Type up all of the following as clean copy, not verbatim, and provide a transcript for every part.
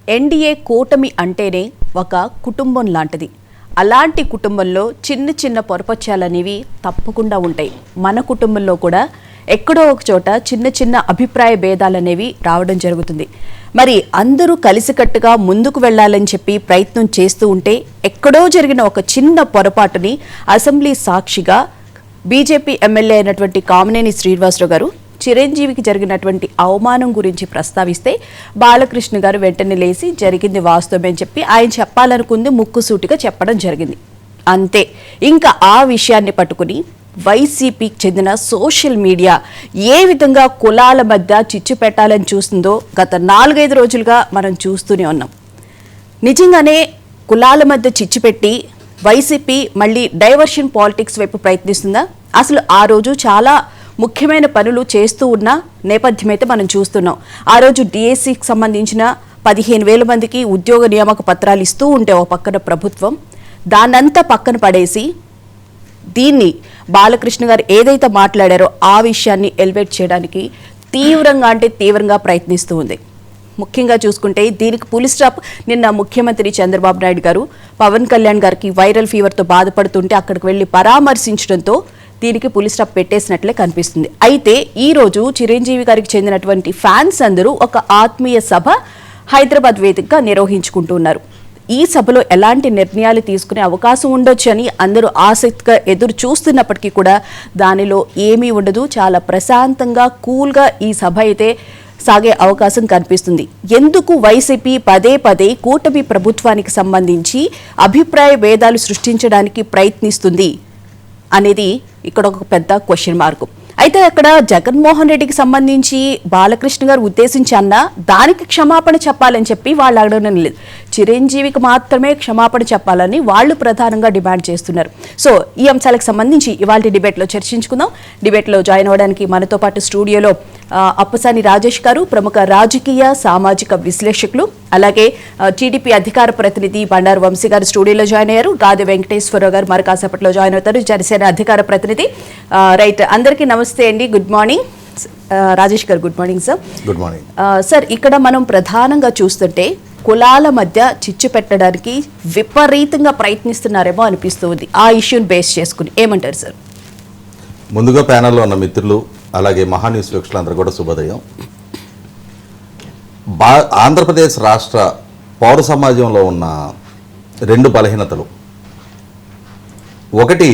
NDA కూటమి అంటేనే ఒక కుటుంబం లాంటిది. అలాంటి కుటుంబంలో చిన్న చిన్న పొరపచ్చాలనేవి తప్పకుండా ఉంటాయి. మన కుటుంబంలో కూడా ఎక్కడో ఒక చోట చిన్న చిన్న అభిప్రాయ భేదాలనేవి రావడం జరుగుతుంది. మరి అందరూ కలిసికట్టుగా ముందుకు వెళ్ళాలని చెప్పి ప్రయత్నం చేస్తూ ఉంటే ఎక్కడో జరిగిన ఒక చిన్న పొరపాటుని అసెంబ్లీ సాక్షిగా బీజేపీ ఎమ్మెల్యే అయినటువంటి కామినేని శ్రీనివాసరావు గారు చిరంజీవికి జరిగినటువంటి అవమానం గురించి ప్రస్తావిస్తే బాలకృష్ణ గారు వెంటనే లేచి జరిగింది వాస్తవమే అని చెప్పి ఆయన చెప్పాలనుకుంది ముక్కుసూటిగా చెప్పడం జరిగింది. అంతే. ఇంకా ఆ విషయాన్ని పట్టుకుని వైసీపీకి చెందిన సోషల్ మీడియా ఏ విధంగా కులాల మధ్య చిచ్చు పెట్టాలని చూస్తుందో గత 4-5 రోజులుగా మనం చూస్తూనే ఉన్నాం. నిజంగానే కులాల మధ్య చిచ్చు పెట్టి వైసీపీ మళ్ళీ డైవర్షన్ పాలిటిక్స్ వైపు ప్రయత్నిస్తుందా? అసలు ఆ రోజు చాలా ముఖ్యమైన పనులు చేస్తూ ఉన్న నేపథ్యం అయితే మనం చూస్తున్నాం. ఆ రోజు డిఎస్సికి సంబంధించిన 15,000 మందికి ఉద్యోగ నియామక పత్రాలు ఇస్తూ ఉంటే ఒక పక్కన ప్రభుత్వం దాన్నంతా పక్కన పడేసి దీన్ని బాలకృష్ణ గారు ఏదైతే మాట్లాడారో ఆ విషయాన్ని ఎలివేట్ చేయడానికి తీవ్రంగా ప్రయత్నిస్తూ ఉంది. ముఖ్యంగా చూసుకుంటే దీనికి పులి స్టాప్ నిన్న ముఖ్యమంత్రి చంద్రబాబు నాయుడు గారు పవన్ కళ్యాణ్ గారికి వైరల్ ఫీవర్తో బాధపడుతుంటే అక్కడికి వెళ్ళి పరామర్శించడంతో దీనికి పులి స్టాప్ పెట్టేసినట్లే కనిపిస్తుంది. అయితే ఈరోజు చిరంజీవి గారికి చెందినటువంటి ఫ్యాన్స్ అందరూ ఒక ఆత్మీయ సభ హైదరాబాద్ వేదికగా నిర్వహించుకుంటున్నారు. ఈ సభలో ఎలాంటి నిర్ణయాలు తీసుకునే అవకాశం ఉండొచ్చు అని అందరూ ఆసక్తిగా ఎదురు చూస్తున్నప్పటికీ కూడా దానిలో ఏమీ ఉండదు. చాలా ప్రశాంతంగా కూల్గా ఈ సభ అయితే సాగే అవకాశం కనిపిస్తుంది. ఎందుకు వైసీపీ పదే కూటమి ప్రభుత్వానికి సంబంధించి అభిప్రాయ భేదాలు సృష్టించడానికి ప్రయత్నిస్తుంది అనేది ఇక్కడ ఒక పెద్ద క్వశ్చన్ మార్కు. అయితే అక్కడ జగన్మోహన్ రెడ్డికి సంబంధించి బాలకృష్ణ గారు ఉద్దేశించి అన్నా దానికి క్షమాపణ చెప్పాలని చెప్పి వాళ్ళు అడగడం లేదు. చిరంజీవికి మాత్రమే క్షమాపణ చెప్పాలని వాళ్ళు ప్రధానంగా డిమాండ్ చేస్తున్నారు. సో ఈ అంశాలకు సంబంధించి ఇవాళ డిబేట్లో చర్చించుకుందాం. డిబేట్లో జాయిన్ అవ్వడానికి మనతో పాటు స్టూడియోలో అప్పసాని రాజేష్ గారు, ప్రముఖ రాజకీయ సామాజిక విశ్లేషకులు, అలాగే టీడీపీ అధికార ప్రతినిధి బండారు వంశీ గారు స్టూడియోలో జాయిన్ అయ్యారు. గాది వెంకటేశ్వరరావు గారు మరి కాసేపట్లో జాయిన్ అవుతారు, జనసేన అధికార ప్రతినిధి. రైట్, అందరికీ నమస్తే అండి. గుడ్ మార్నింగ్ రాజేష్ గారు. Good morning sir. Good morning sir. ఇక్కడ మనం ప్రధానంగా చూస్తుంటే కులాల మధ్య చిచ్చు పెట్టడానికి విపరీతంగా ప్రయత్నిస్తున్నారేమో అనిపిస్తుంది. ఆ ఇష్యూని బేస్ చేసుకుని ఏమంటారు సార్? ముందుగా ప్యానెల్లో ఉన్న మిత్రులు అలాగే మహాన్యూస్ వీక్షకులందరూ కూడా శుభోదయం. ఆంధ్రప్రదేశ్ రాష్ట్ర పౌర సమాజంలో ఉన్న 2 బలహీనతలు, ఒకటి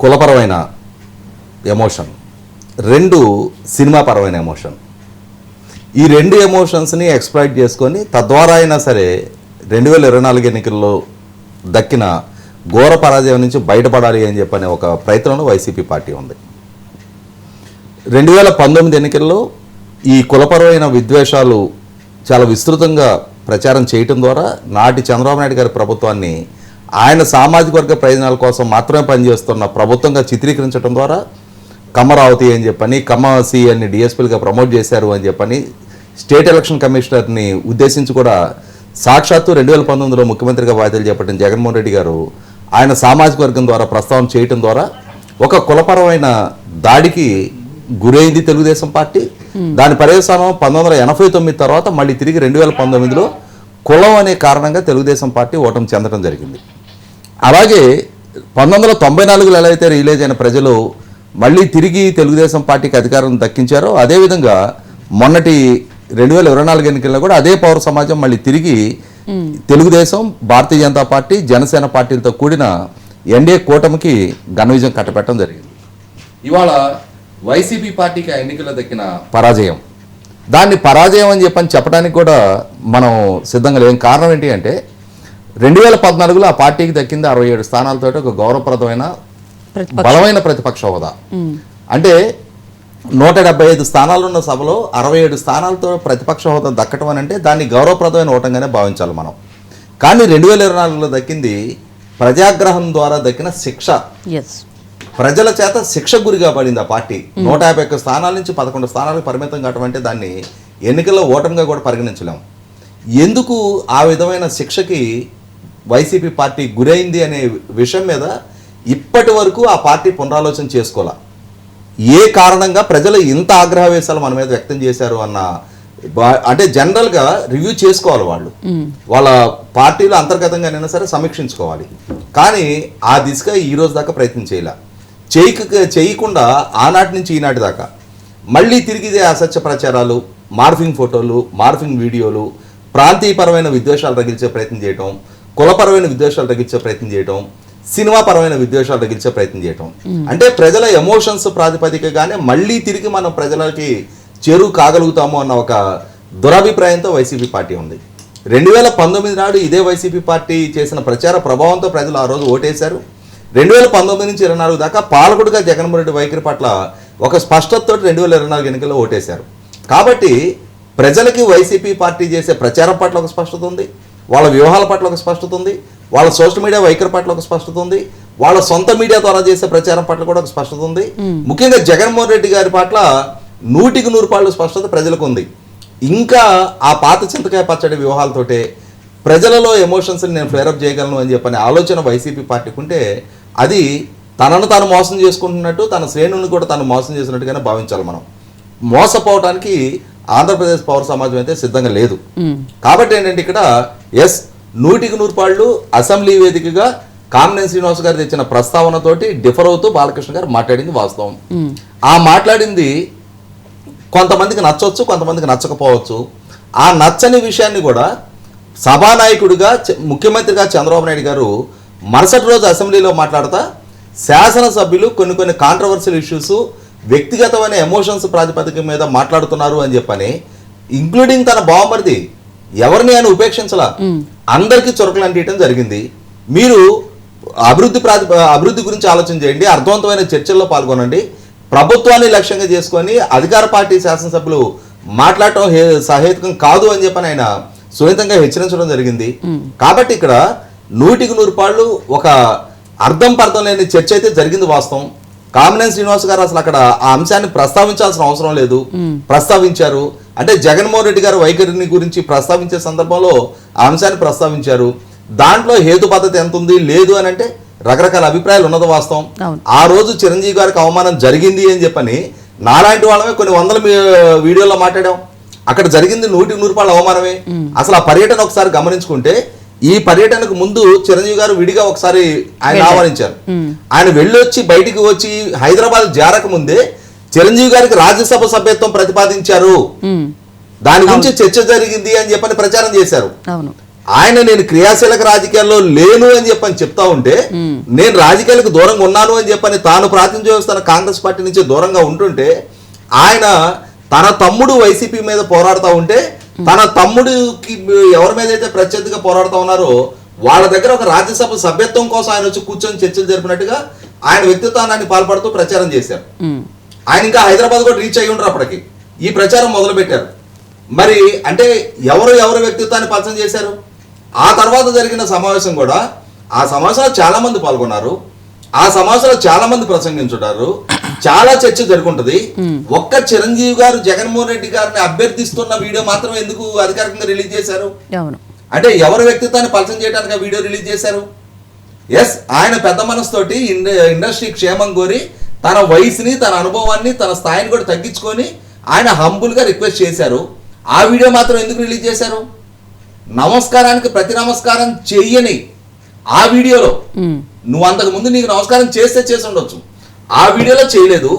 కులపరమైన ఎమోషన్, 2 సినిమాపరమైన ఎమోషన్. ఈ 2 ఎమోషన్స్ని ఎక్స్ప్లాయిట్ చేసుకొని తద్వారా అయినా సరే 2024 ఎన్నికల్లో దక్కిన ఘోర పరాజయం నుంచి బయటపడాలి అని చెప్పనే ఒక ప్రయత్నంలో వైసీపీ పార్టీ ఉంది. 2019 ఎన్నికల్లో ఈ కులపరమైన విద్వేషాలు చాలా విస్తృతంగా ప్రచారం చేయటం ద్వారా నాటి చంద్రబాబు నాయుడు గారి ప్రభుత్వాన్ని ఆయన సామాజిక వర్గ ప్రయోజనాల కోసం మాత్రమే పనిచేస్తున్న ప్రభుత్వంగా చిత్రీకరించడం ద్వారా కమ్మరావతి అని చెప్పని, కమ్మసి అని డిఎస్పీలుగా ప్రమోట్ చేశారు అని చెప్పని స్టేట్ ఎలక్షన్ కమిషనర్ని ఉద్దేశించి కూడా సాక్షాత్తు 2019లో ముఖ్యమంత్రిగా బాధ్యతలు చేపట్టిన జగన్మోహన్ రెడ్డి గారు ఆయన సామాజిక వర్గం ద్వారా ప్రస్తావన చేయటం ద్వారా ఒక కులపరమైన దాడికి గురైంది తెలుగుదేశం పార్టీ. దాని పర్యవసానం 1989 తర్వాత మళ్ళీ తిరిగి 2019లో కులం అనే కారణంగా తెలుగుదేశం పార్టీ ఓటమి చెందడం జరిగింది. అలాగే 1994లో ఎలా అయితే రిలీజ్ అయిన ప్రజలు మళ్ళీ తిరిగి తెలుగుదేశం పార్టీకి అధికారం దక్కించారో అదేవిధంగా మొన్నటి 2024 ఎన్నికల్లో కూడా అదే పౌర సమాజం మళ్ళీ తిరిగి తెలుగుదేశం, భారతీయ జనతా పార్టీ, జనసేన పార్టీలతో కూడిన ఎన్డీఏ కూటమికి ఘన విజయం కట్టబెట్టడం జరిగింది. ఇవాళ వైసీపీ పార్టీకి ఆ ఎన్నికల్లో దక్కిన పరాజయం, దాన్ని పరాజయం అని చెప్పడానికి కూడా మనం సిద్ధంగా లేని కారణం ఏంటి అంటే 2014లో ఆ పార్టీకి దక్కింది 67 స్థానాలతో ఒక గౌరవప్రదమైన బలమైన ప్రతిపక్ష హోదా. అంటే 175 స్థానాలున్న సభలో 67 స్థానాలతో ప్రతిపక్ష హోదా దక్కటం అని అంటే దాన్ని గౌరవప్రదమైన ఓటంగానే భావించాలి మనం. కానీ 2024లో దక్కింది ప్రజాగ్రహం ద్వారా దక్కిన శిక్ష. ప్రజల చేత శిక్ష గురిగా పడింది ఆ పార్టీ. 151 స్థానాల నుంచి 11 స్థానాలకు పరిమితం కావటం అంటే దాన్ని ఎన్నికల్లో ఓటమిగా కూడా పరిగణించలేం. ఎందుకు ఆ విధమైన శిక్షకి వైసీపీ పార్టీ గురైంది అనే విషయం మీద ఇప్పటి వరకు ఆ పార్టీ పునరాలోచన చేసుకోవాల. ఏ కారణంగా ప్రజలు ఇంత ఆగ్రహవేశాలు మన మీద వ్యక్తం చేశారు అన్న అంటే జనరల్ గా రివ్యూ చేసుకోవాలి వాళ్ళు, వాళ్ళ పార్టీలో అంతర్గతంగానైనా సరే సమీక్షించుకోవాలి. కానీ ఆ దిశగా ఈ రోజు దాకా ప్రయత్నం చేయకుండా ఆనాటి నుంచి ఈనాటి దాకా మళ్ళీ తిరిగి ఇదే అసత్య ప్రచారాలు, మార్ఫింగ్ ఫోటోలు, మార్ఫింగ్ వీడియోలు, ప్రాంతీయపరమైన విద్వేషాలు రగిల్చే ప్రయత్నం చేయటం, కులపరమైన విద్వేషాలు రగిల్చే ప్రయత్నం చేయటం, సినిమా పరమైన విద్వేషాలు రగిల్చే ప్రయత్నం చేయటం. అంటే ప్రజల ఎమోషన్స్ ప్రాతిపదికగానే మళ్ళీ తిరిగి మనం ప్రజలకి చేరువు కాగలుగుతాము అన్న ఒక దురభిప్రాయంతో వైసీపీ పార్టీ ఉంది. 2019 నాడు ఇదే వైసీపీ పార్టీ చేసిన ప్రచార ప్రభావంతో ప్రజలు ఆ రోజు ఓటేశారు. 2019 నుంచి 24 దాకా పాలకుడుగా జగన్మోహన్ రెడ్డి వైఖరి పట్ల ఒక స్పష్టతతో 2024 ఎన్నికల్లో ఓటేశారు. కాబట్టి ప్రజలకి వైసీపీ పార్టీ చేసే ప్రచారం పట్ల ఒక స్పష్టత ఉంది, వాళ్ళ వ్యూహాల పట్ల ఒక స్పష్టత ఉంది, వాళ్ళ సోషల్ మీడియా వైఖరి పట్ల ఒక స్పష్టత ఉంది, వాళ్ళ సొంత మీడియా ద్వారా చేసే ప్రచారం పట్ల కూడా ఒక స్పష్టత ఉంది. ముఖ్యంగా జగన్మోహన్ రెడ్డి గారి పట్ల 100% స్పష్టత ప్రజలకు ఉంది. ఇంకా ఆ పాత చింతకాయ పచ్చడి వ్యూహాలతోటే ప్రజలలో ఎమోషన్స్ని నేను ఫ్లేరప్ చేయగలను అని చెప్పని ఆలోచన వైసీపీ పార్టీకి ఉంటే అది తనను తాను మోసం చేసుకుంటున్నట్టు, తన శ్రేణులను కూడా తను మోసం చేసినట్టుగానే భావించాలి. మనం మోసపోవటానికి ఆంధ్రప్రదేశ్ పౌర సమాజం అయితే సిద్ధంగా లేదు. కాబట్టి ఏంటంటే ఇక్కడ 100% అసెంబ్లీ వేదికగా కామినేని శ్రీనివాస్ గారు తెచ్చిన ప్రస్తావనతోటి డిఫర్ అవుతూ బాలకృష్ణ గారు మాట్లాడింది వాస్తవం. ఆ మాట్లాడింది కొంతమందికి నచ్చవచ్చు, కొంతమందికి నచ్చకపోవచ్చు. ఆ నచ్చని విషయాన్ని కూడా సభానాయకుడిగా ముఖ్యమంత్రిగా చంద్రబాబు నాయుడు గారు మరుసటి రోజు అసెంబ్లీలో మాట్లాడుతా శాసనసభ్యులు కొన్ని కాంట్రవర్షియల్ ఇష్యూస్, వ్యక్తిగతమైన ఎమోషన్స్ ప్రాతిపదిక మీద మాట్లాడుతున్నారు అని చెప్పని, ఇంక్లూడింగ్ తన బావమరిది ఎవరిని ఆయన ఉపేక్షించలా, అందరికీ చురకలు అంటియటం జరిగింది. మీరు అభివృద్ధి గురించి ఆలోచన చేయండి, అర్థవంతమైన చర్చల్లో పాల్గొనండి, ప్రభుత్వాన్ని లక్ష్యంగా చేసుకొని అధికార పార్టీ శాసనసభ్యులు మాట్లాడటం సహేతుకం కాదు అని చెప్పని ఆయన సున్నితంగా హెచ్చరించడం జరిగింది. కాబట్టి ఇక్కడ 100% ఒక అర్థం పర్థం లేని చర్చ అయితే జరిగింది వాస్తవం. కామినేని శ్రీనివాస్ గారు అసలు అక్కడ ఆ అంశాన్ని ప్రస్తావించాల్సిన అవసరం లేదు, ప్రస్తావించారు. అంటే జగన్మోహన్ రెడ్డి గారు వైఖరిని గురించి ప్రస్తావించే సందర్భంలో ఆ అంశాన్ని ప్రస్తావించారు. దాంట్లో హేతు పద్ధతి ఎంత ఉంది లేదు అని అంటే రకరకాల అభిప్రాయాలు ఉన్నది వాస్తవం. ఆ రోజు చిరంజీవి గారికి అవమానం జరిగింది అని చెప్పని నాలాంటి వాళ్ళమే కొన్ని వందల వీడియోలో మాట్లాడాం. అక్కడ జరిగింది 100% అవమానమే. అసలు ఆ పర్యటన ఒకసారి గమనించుకుంటే, ఈ పర్యటనకు ముందు చిరంజీవి గారు విడిగా ఒకసారి ఆయన ఆహ్వానించారు. ఆయన వెళ్ళొచ్చి బయటికి వచ్చి హైదరాబాద్ చేరక ముందే చిరంజీవి గారికి రాజ్యసభ సభ్యత్వం ప్రతిపాదించారు, దాని గురించి చర్చ జరిగింది అని చెప్పని ప్రచారం చేశారు. ఆయన నేను క్రియాశీలక రాజకీయాల్లో లేను అని చెప్పని చెప్తా ఉంటే, నేను రాజకీయాలకు దూరంగా ఉన్నాను అని చెప్పని తాను ప్రాతినిధ్యం వస్తున్న కాంగ్రెస్ పార్టీ నుంచి దూరంగా ఉంటుంటే, ఆయన తన తమ్ముడు వైసీపీ మీద పోరాడుతూ ఉంటే, తన తమ్ముడికి ఎవరి మీద అయితే ప్రత్యర్థిగా పోరాడుతూ ఉన్నారో వాళ్ళ దగ్గర ఒక రాజ్యసభ సభ్యత్వం కోసం ఆయన వచ్చి కూర్చొని చర్చలు జరిపినట్టుగా ఆయన వ్యక్తిత్వాన్ని పాల్పడుతూ ప్రచారం చేశారు. ఆయన ఇంకా హైదరాబాద్ కూడా రీచ్ అయ్యి ఉండరు అప్పటికి, ఈ ప్రచారం మొదలు పెట్టారు. మరి అంటే ఎవరు వ్యక్తిత్వాన్ని పరిచయం చేశారు? ఆ తర్వాత జరిగిన సమావేశం కూడా, ఆ సమావేశంలో చాలా మంది పాల్గొన్నారు, ఆ సమావేశంలో చాలా మంది ప్రసంగించుంటారు, చాలా చర్చ జరుగుంటది. ఒక్క చిరంజీవి గారు జగన్మోహన్ రెడ్డి గారిని అభ్యర్థిస్తున్న వీడియో మాత్రం ఎందుకు అధికారికంగా రిలీజ్ చేశారు? అంటే ఎవరి వ్యక్తిత్వాన్ని పరిచయం చేయడానికి ఆ వీడియో రిలీజ్ చేశారు? ఆయన పెద్ద మనసుతోటి ఇండస్ట్రీ క్షేమం కోరి తన వయసుని, తన అనుభవాన్ని, తన స్థాయిని కూడా తగ్గించుకొని ఆయన హంబుల్ గా రిక్వెస్ట్ చేశారు. ఆ వీడియో మాత్రం ఎందుకు రిలీజ్ చేశారు? నమస్కారానికి ప్రతి నమస్కారం చెయ్యని ఆ వీడియోలో, నువ్వు అంతకు ముందు నీకు నమస్కారం చేసి ఉండొచ్చు, ఆ వీడియోలో చేయలేదు.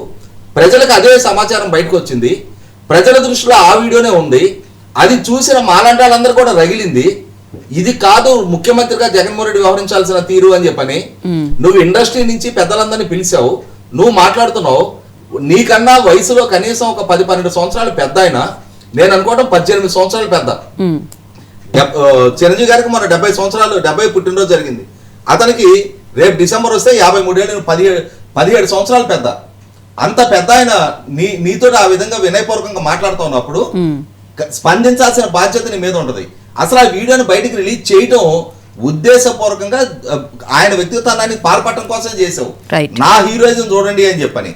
ప్రజలకు అదే సమాచారం బయటకు వచ్చింది, ప్రజల దృష్టిలో ఆ వీడియోనే ఉంది, అది చూసిన మాలాంటి వాళ్ళందరూ కూడా రగిలింది. ఇది కాదు ముఖ్యమంత్రిగా జగన్మోహన్ రెడ్డి వ్యవహరించాల్సిన తీరు అని చెప్పని నువ్వు ఇండస్ట్రీ నుంచి పెద్దలందరినీ పిలిచావు, నువ్వు మాట్లాడుతున్నావు. నీకన్నా వయసులో కనీసం ఒక 10-12 సంవత్సరాలు పెద్ద అయినా, నేను అనుకోవడం 18 సంవత్సరాలు పెద్ద. చిరంజీవి గారికి మన 70 సంవత్సరాలు, 70 పుట్టినరోజు జరిగింది. అతనికి రేపు డిసెంబర్ వస్తే 53 ఏళ్ళు, 17 సంవత్సరాలు పెద్ద. అంత పెద్ద ఆయన నీతో ఆ విధంగా వినయపూర్వకంగా మాట్లాడుతూ ఉన్నప్పుడు స్పందించాల్సిన బాధ్యత నీ మీద ఉంటది. అసలు ఆ వీడియోని బయటికి రిలీజ్ చేయటం ఉద్దేశపూర్వకంగా ఆయన వ్యక్తిత్వాన్ని పాల్పడటం కోసం చేసావు. నా హీరోయిజం చూడండి అని చెప్పని.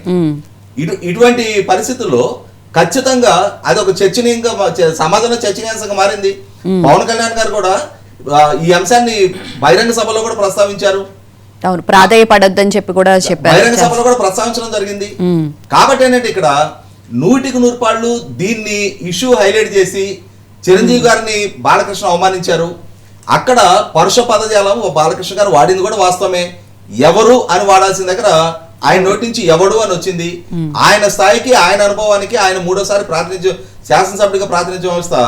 ఇటువంటి పరిస్థితుల్లో ఖచ్చితంగా అది ఒక చర్చనీయంగా, సమాజంలో చర్చనీయాంశంగా మారింది. పవన్ కళ్యాణ్ గారు కూడా ఈ అంశాన్ని బహిరంగ సభలో కూడా ప్రస్తావించారు. అవును, ప్రాధాయపడొద్దని చెప్పి కూడా చెప్పారు, బహిరంగ సభలో కూడా ప్రస్తావించడం జరిగింది. కాబట్టి ఏంటంటే ఇక్కడ 100% దీన్ని ఇష్యూ హైలైట్ చేసి చిరంజీవి గారిని బాలకృష్ణ అవమానించారు. అక్కడ పరుష పదజాలం బాలకృష్ణ గారు వాడింది కూడా వాస్తవమే. ఎవరు అని వాడాల్సిన దగ్గర ఆయన నోటి నుంచి ఎవడు అని వచ్చింది. ఆయన స్థాయికి, ఆయన అనుభవానికి, ఆయన 3వ సారి శాసనసభ్యుడిగా ప్రాతినిధ్యం వహిస్తా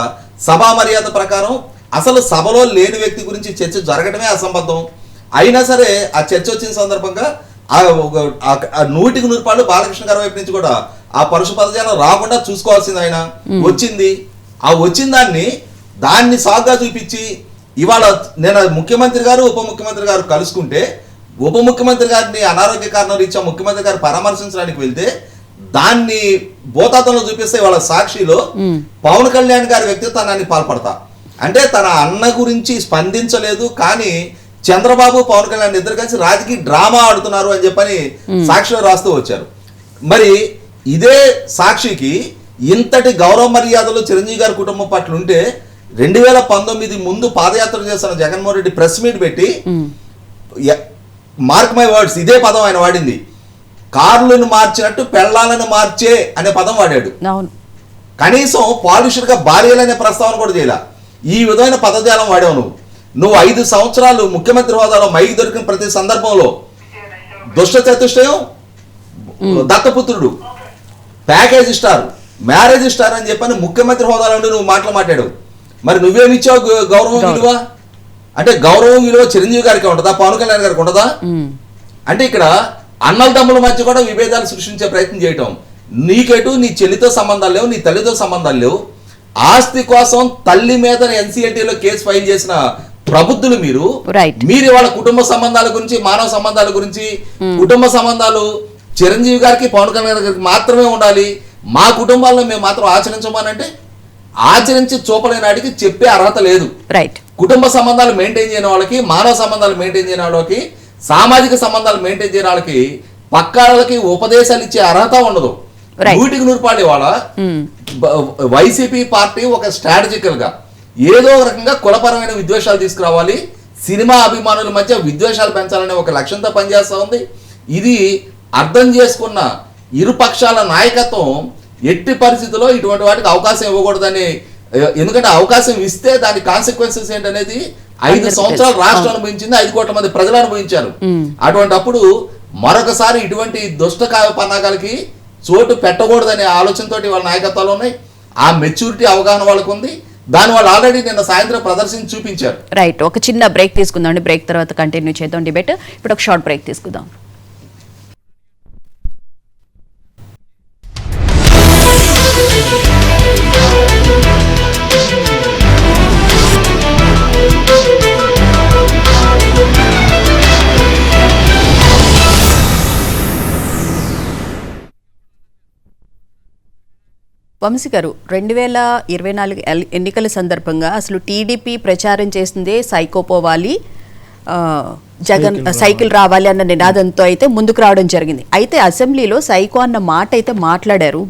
సభా మర్యాద ప్రకారం అసలు సభలో లేని వ్యక్తి గురించి చర్చ జరగడమే అసంబద్ధం. అయినా సరే ఆ చర్చ వచ్చిన సందర్భంగా 100% బాలకృష్ణ గారి వైపు నుంచి కూడా ఆ పరుష పదజాలం రాకుండా చూసుకోవాల్సింది ఆయన. వచ్చింది. ఆ వచ్చిన దాన్ని సాగ్గా చూపించి ఇవాళ నేను ముఖ్యమంత్రి గారు ఉప ముఖ్యమంత్రి గారు కలుసుకుంటే ఉప ముఖ్యమంత్రి గారిని అనారోగ్య కారణం రీత్యా ముఖ్యమంత్రి గారు పరామర్శించడానికి వెళ్తే దాన్ని భూతాతంలో చూపిస్తే ఇవాళ సాక్షిలో పవన్ కళ్యాణ్ గారి వ్యక్తిత్వాన్ని పాల్పడతా అంటే తన అన్న గురించి స్పందించలేదు, కానీ చంద్రబాబు పవన్ కళ్యాణ్ ఇద్దరు కలిసి రాజకీయ డ్రామా ఆడుతున్నారు అని చెప్పని సాక్షిలో రాస్తూ వచ్చారు. మరి ఇదే సాక్షికి ఇంతటి గౌరవ మర్యాదలు చిరంజీవి గారి కుటుంబం పట్ల ఉంటే 2019 ముందు పాదయాత్ర చేస్తున్న జగన్మోహన్ రెడ్డి ప్రెస్ మీట్ పెట్టి మార్క్ మై వర్డ్స్ ఇదే పదం ఆయన వాడింది, కార్లను మార్చినట్టు పెళ్ళాలను మార్చే అనే పదం వాడాడు. కనీసం పాలిషర్ గా భార్యలనే ప్రస్తావన కూడా చేయాల. ఈ విధమైన పదజాలం వాడావు నువ్వు 5 సంవత్సరాలు ముఖ్యమంత్రి హోదాలో మైకి దొరికిన ప్రతి సందర్భంలో దుష్ట చతుష్టయం, దత్తపుత్రుడు, ప్యాకేజ్ స్టార్, మ్యారేజ్ స్టార్ అని చెప్పని ముఖ్యమంత్రి హోదాలో నువ్వు మాట్లాడావు. మరి నువ్వేమిచ్చావు గౌరవం విలువ? అంటే గౌరవం విలువ చిరంజీవి గారికి ఉంటుందా, పవన్ కళ్యాణ్ గారికి ఉంటుందా? అంటే ఇక్కడ అన్నల తమ్ముల మధ్య కూడా విభేదాలు సృష్టించే ప్రయత్నం చేయటం. నీకెటు నీ చెల్లితో సంబంధాలు లేవు, నీ తల్లితో సంబంధాలు లేవు. ఆస్తి కోసం తల్లి మీద ఎన్సీఎల్టీలో కేసు ఫైల్ చేసిన ప్రబుద్ధులు మీరు ఇవాళ కుటుంబ సంబంధాల గురించి, మానవ సంబంధాల గురించి, కుటుంబ సంబంధాలు చిరంజీవి గారికి పవన్ కళ్యాణ్ గారికి మాత్రమే ఉండాలి, మా కుటుంబాల్లో మేము మాత్రం ఆచరించమనంటే ఆచరించి చూపలేని వాడికి చెప్పే అర్హత లేదు. కుటుంబ సంబంధాలు మెయింటైన్ చేయని వాళ్ళకి, మానవ సంబంధాలు మెయింటైన్ చేయని వాళ్ళకి, సామాజిక సంబంధాలు మెయింటైన్ చేయని వాళ్ళకి, పక్కాళ్ళకి ఉపదేశాలు ఇచ్చే అర్హత ఉండదు. 100% వాళ్ళ వైసీపీ పార్టీ ఒక స్ట్రాటజికల్ గా ఏదో ఒక రకంగా కులపరమైన విద్వేషాలు తీసుకురావాలి, సినిమా అభిమానుల మధ్య విద్వేషాలు పెంచాలనే ఒక లక్ష్యంతో పనిచేస్తూ ఉంది. ఇది అర్థం చేసుకున్న ఇరుపక్షాల నాయకత్వం ఎట్టి పరిస్థితుల్లో ఇటువంటి వాటికి అవకాశం ఇవ్వకూడదని, ఎందుకంటే అవకాశం ఇస్తే దాని కాన్సిక్వెన్సెస్ ఏంటనేది 5 సంవత్సరాలు రాష్ట్రం అనుభవించింది, 5 కోట్ల మంది ప్రజలు అనుభవించారు. అటువంటి అప్పుడు మరొకసారి ఇటువంటి దుష్ట పన్నాగాలకి చోటు పెట్టకూడదనే ఆలోచనతో వాళ్ళ నాయకత్వాలు ఉన్నాయి. ఆ మెచ్యూరిటీ అవగాహన వాళ్ళకు ఉంది. దాని వాళ్ళు ఆల్రెడీ నిన్న సాయంత్రం ప్రదర్శించి చూపించారు. రైట్, ఒక చిన్న బ్రేక్ తీసుకుందాం. బ్రేక్ తర్వాత కంటిన్యూ చేద్దాం డిబేట్. ఇప్పుడు ఒక షార్ట్ బ్రేక్ తీసుకుందాం. వంశీ గారు, 2024 ఎన్నికల సందర్భంగా అసలు టీడీపీ ప్రచారం చేసిందే సైకో పోవాలి, జగన్ సైకిల్ రావాలి అన్న నినాదంతో అయితే ముందుకు రావడం జరిగింది. అయితే అసెంబ్లీలో సైకో అన్న మాట అయితే మాట్లాడారు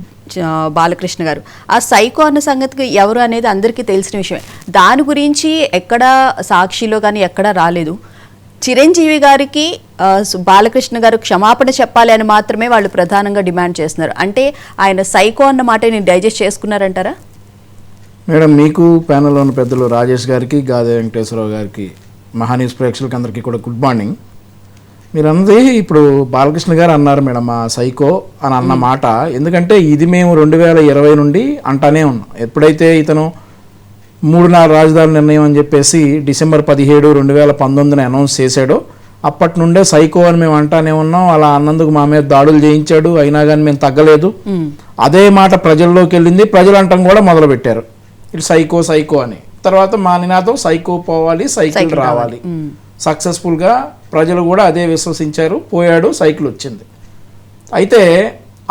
బాలకృష్ణ గారు. ఆ సైకో అన్న సంగతికి ఎవరు అనేది అందరికీ తెలిసిన విషయమే. దాని గురించి ఎక్కడా సాక్షిలో కానీ ఎక్కడా రాలేదు. చిరంజీవి గారికి బాలకృష్ణ గారు క్షమాపణ చెప్పాలి అని మాత్రమే వాళ్ళు ప్రధానంగా డిమాండ్ చేస్తున్నారు. అంటే ఆయన సైకో అన్న మాటని డైజెస్ట్ చేసుకున్నారంటారా? మేడం, మీకు ప్యానెల్లో ఉన్న పెద్దలు రాజేష్ గారికి, గాదే వెంకటేశ్వరరావు గారికి, మహాన్యూస్ ప్రేక్షకులకి అందరికీ కూడా గుడ్ మార్నింగ్. మీరు అన్నది ఇప్పుడు బాలకృష్ణ గారు అన్నారు మేడం ఆ సైకో అని అన్న మాట. ఎందుకంటే ఇది మేము 2020 నుండి అంటానే ఉన్నాం. ఎప్పుడైతే ఇతను 3 రాజధానుల నిర్ణయం అని చెప్పేసి డిసెంబర్ 17, 2019 అనౌన్స్ చేశాడో అప్పటి నుండే సైకో అని మేము అంటానే ఉన్నాం. అలా అన్నందుకు మా మీద దాడులు చేయించాడు, అయినా కానీ మేము తగ్గలేదు. అదే మాట ప్రజల్లోకి వెళ్ళింది, ప్రజలు అంటాం కూడా మొదలు పెట్టారు ఇటు సైకో సైకో అని. తర్వాత మా నినాదం సైకో పోవాలి, సైకిల్ రావాలి. సక్సెస్ఫుల్గా ప్రజలు కూడా అదే విశ్వసించారు, పోయాడు, సైకిల్ వచ్చింది. అయితే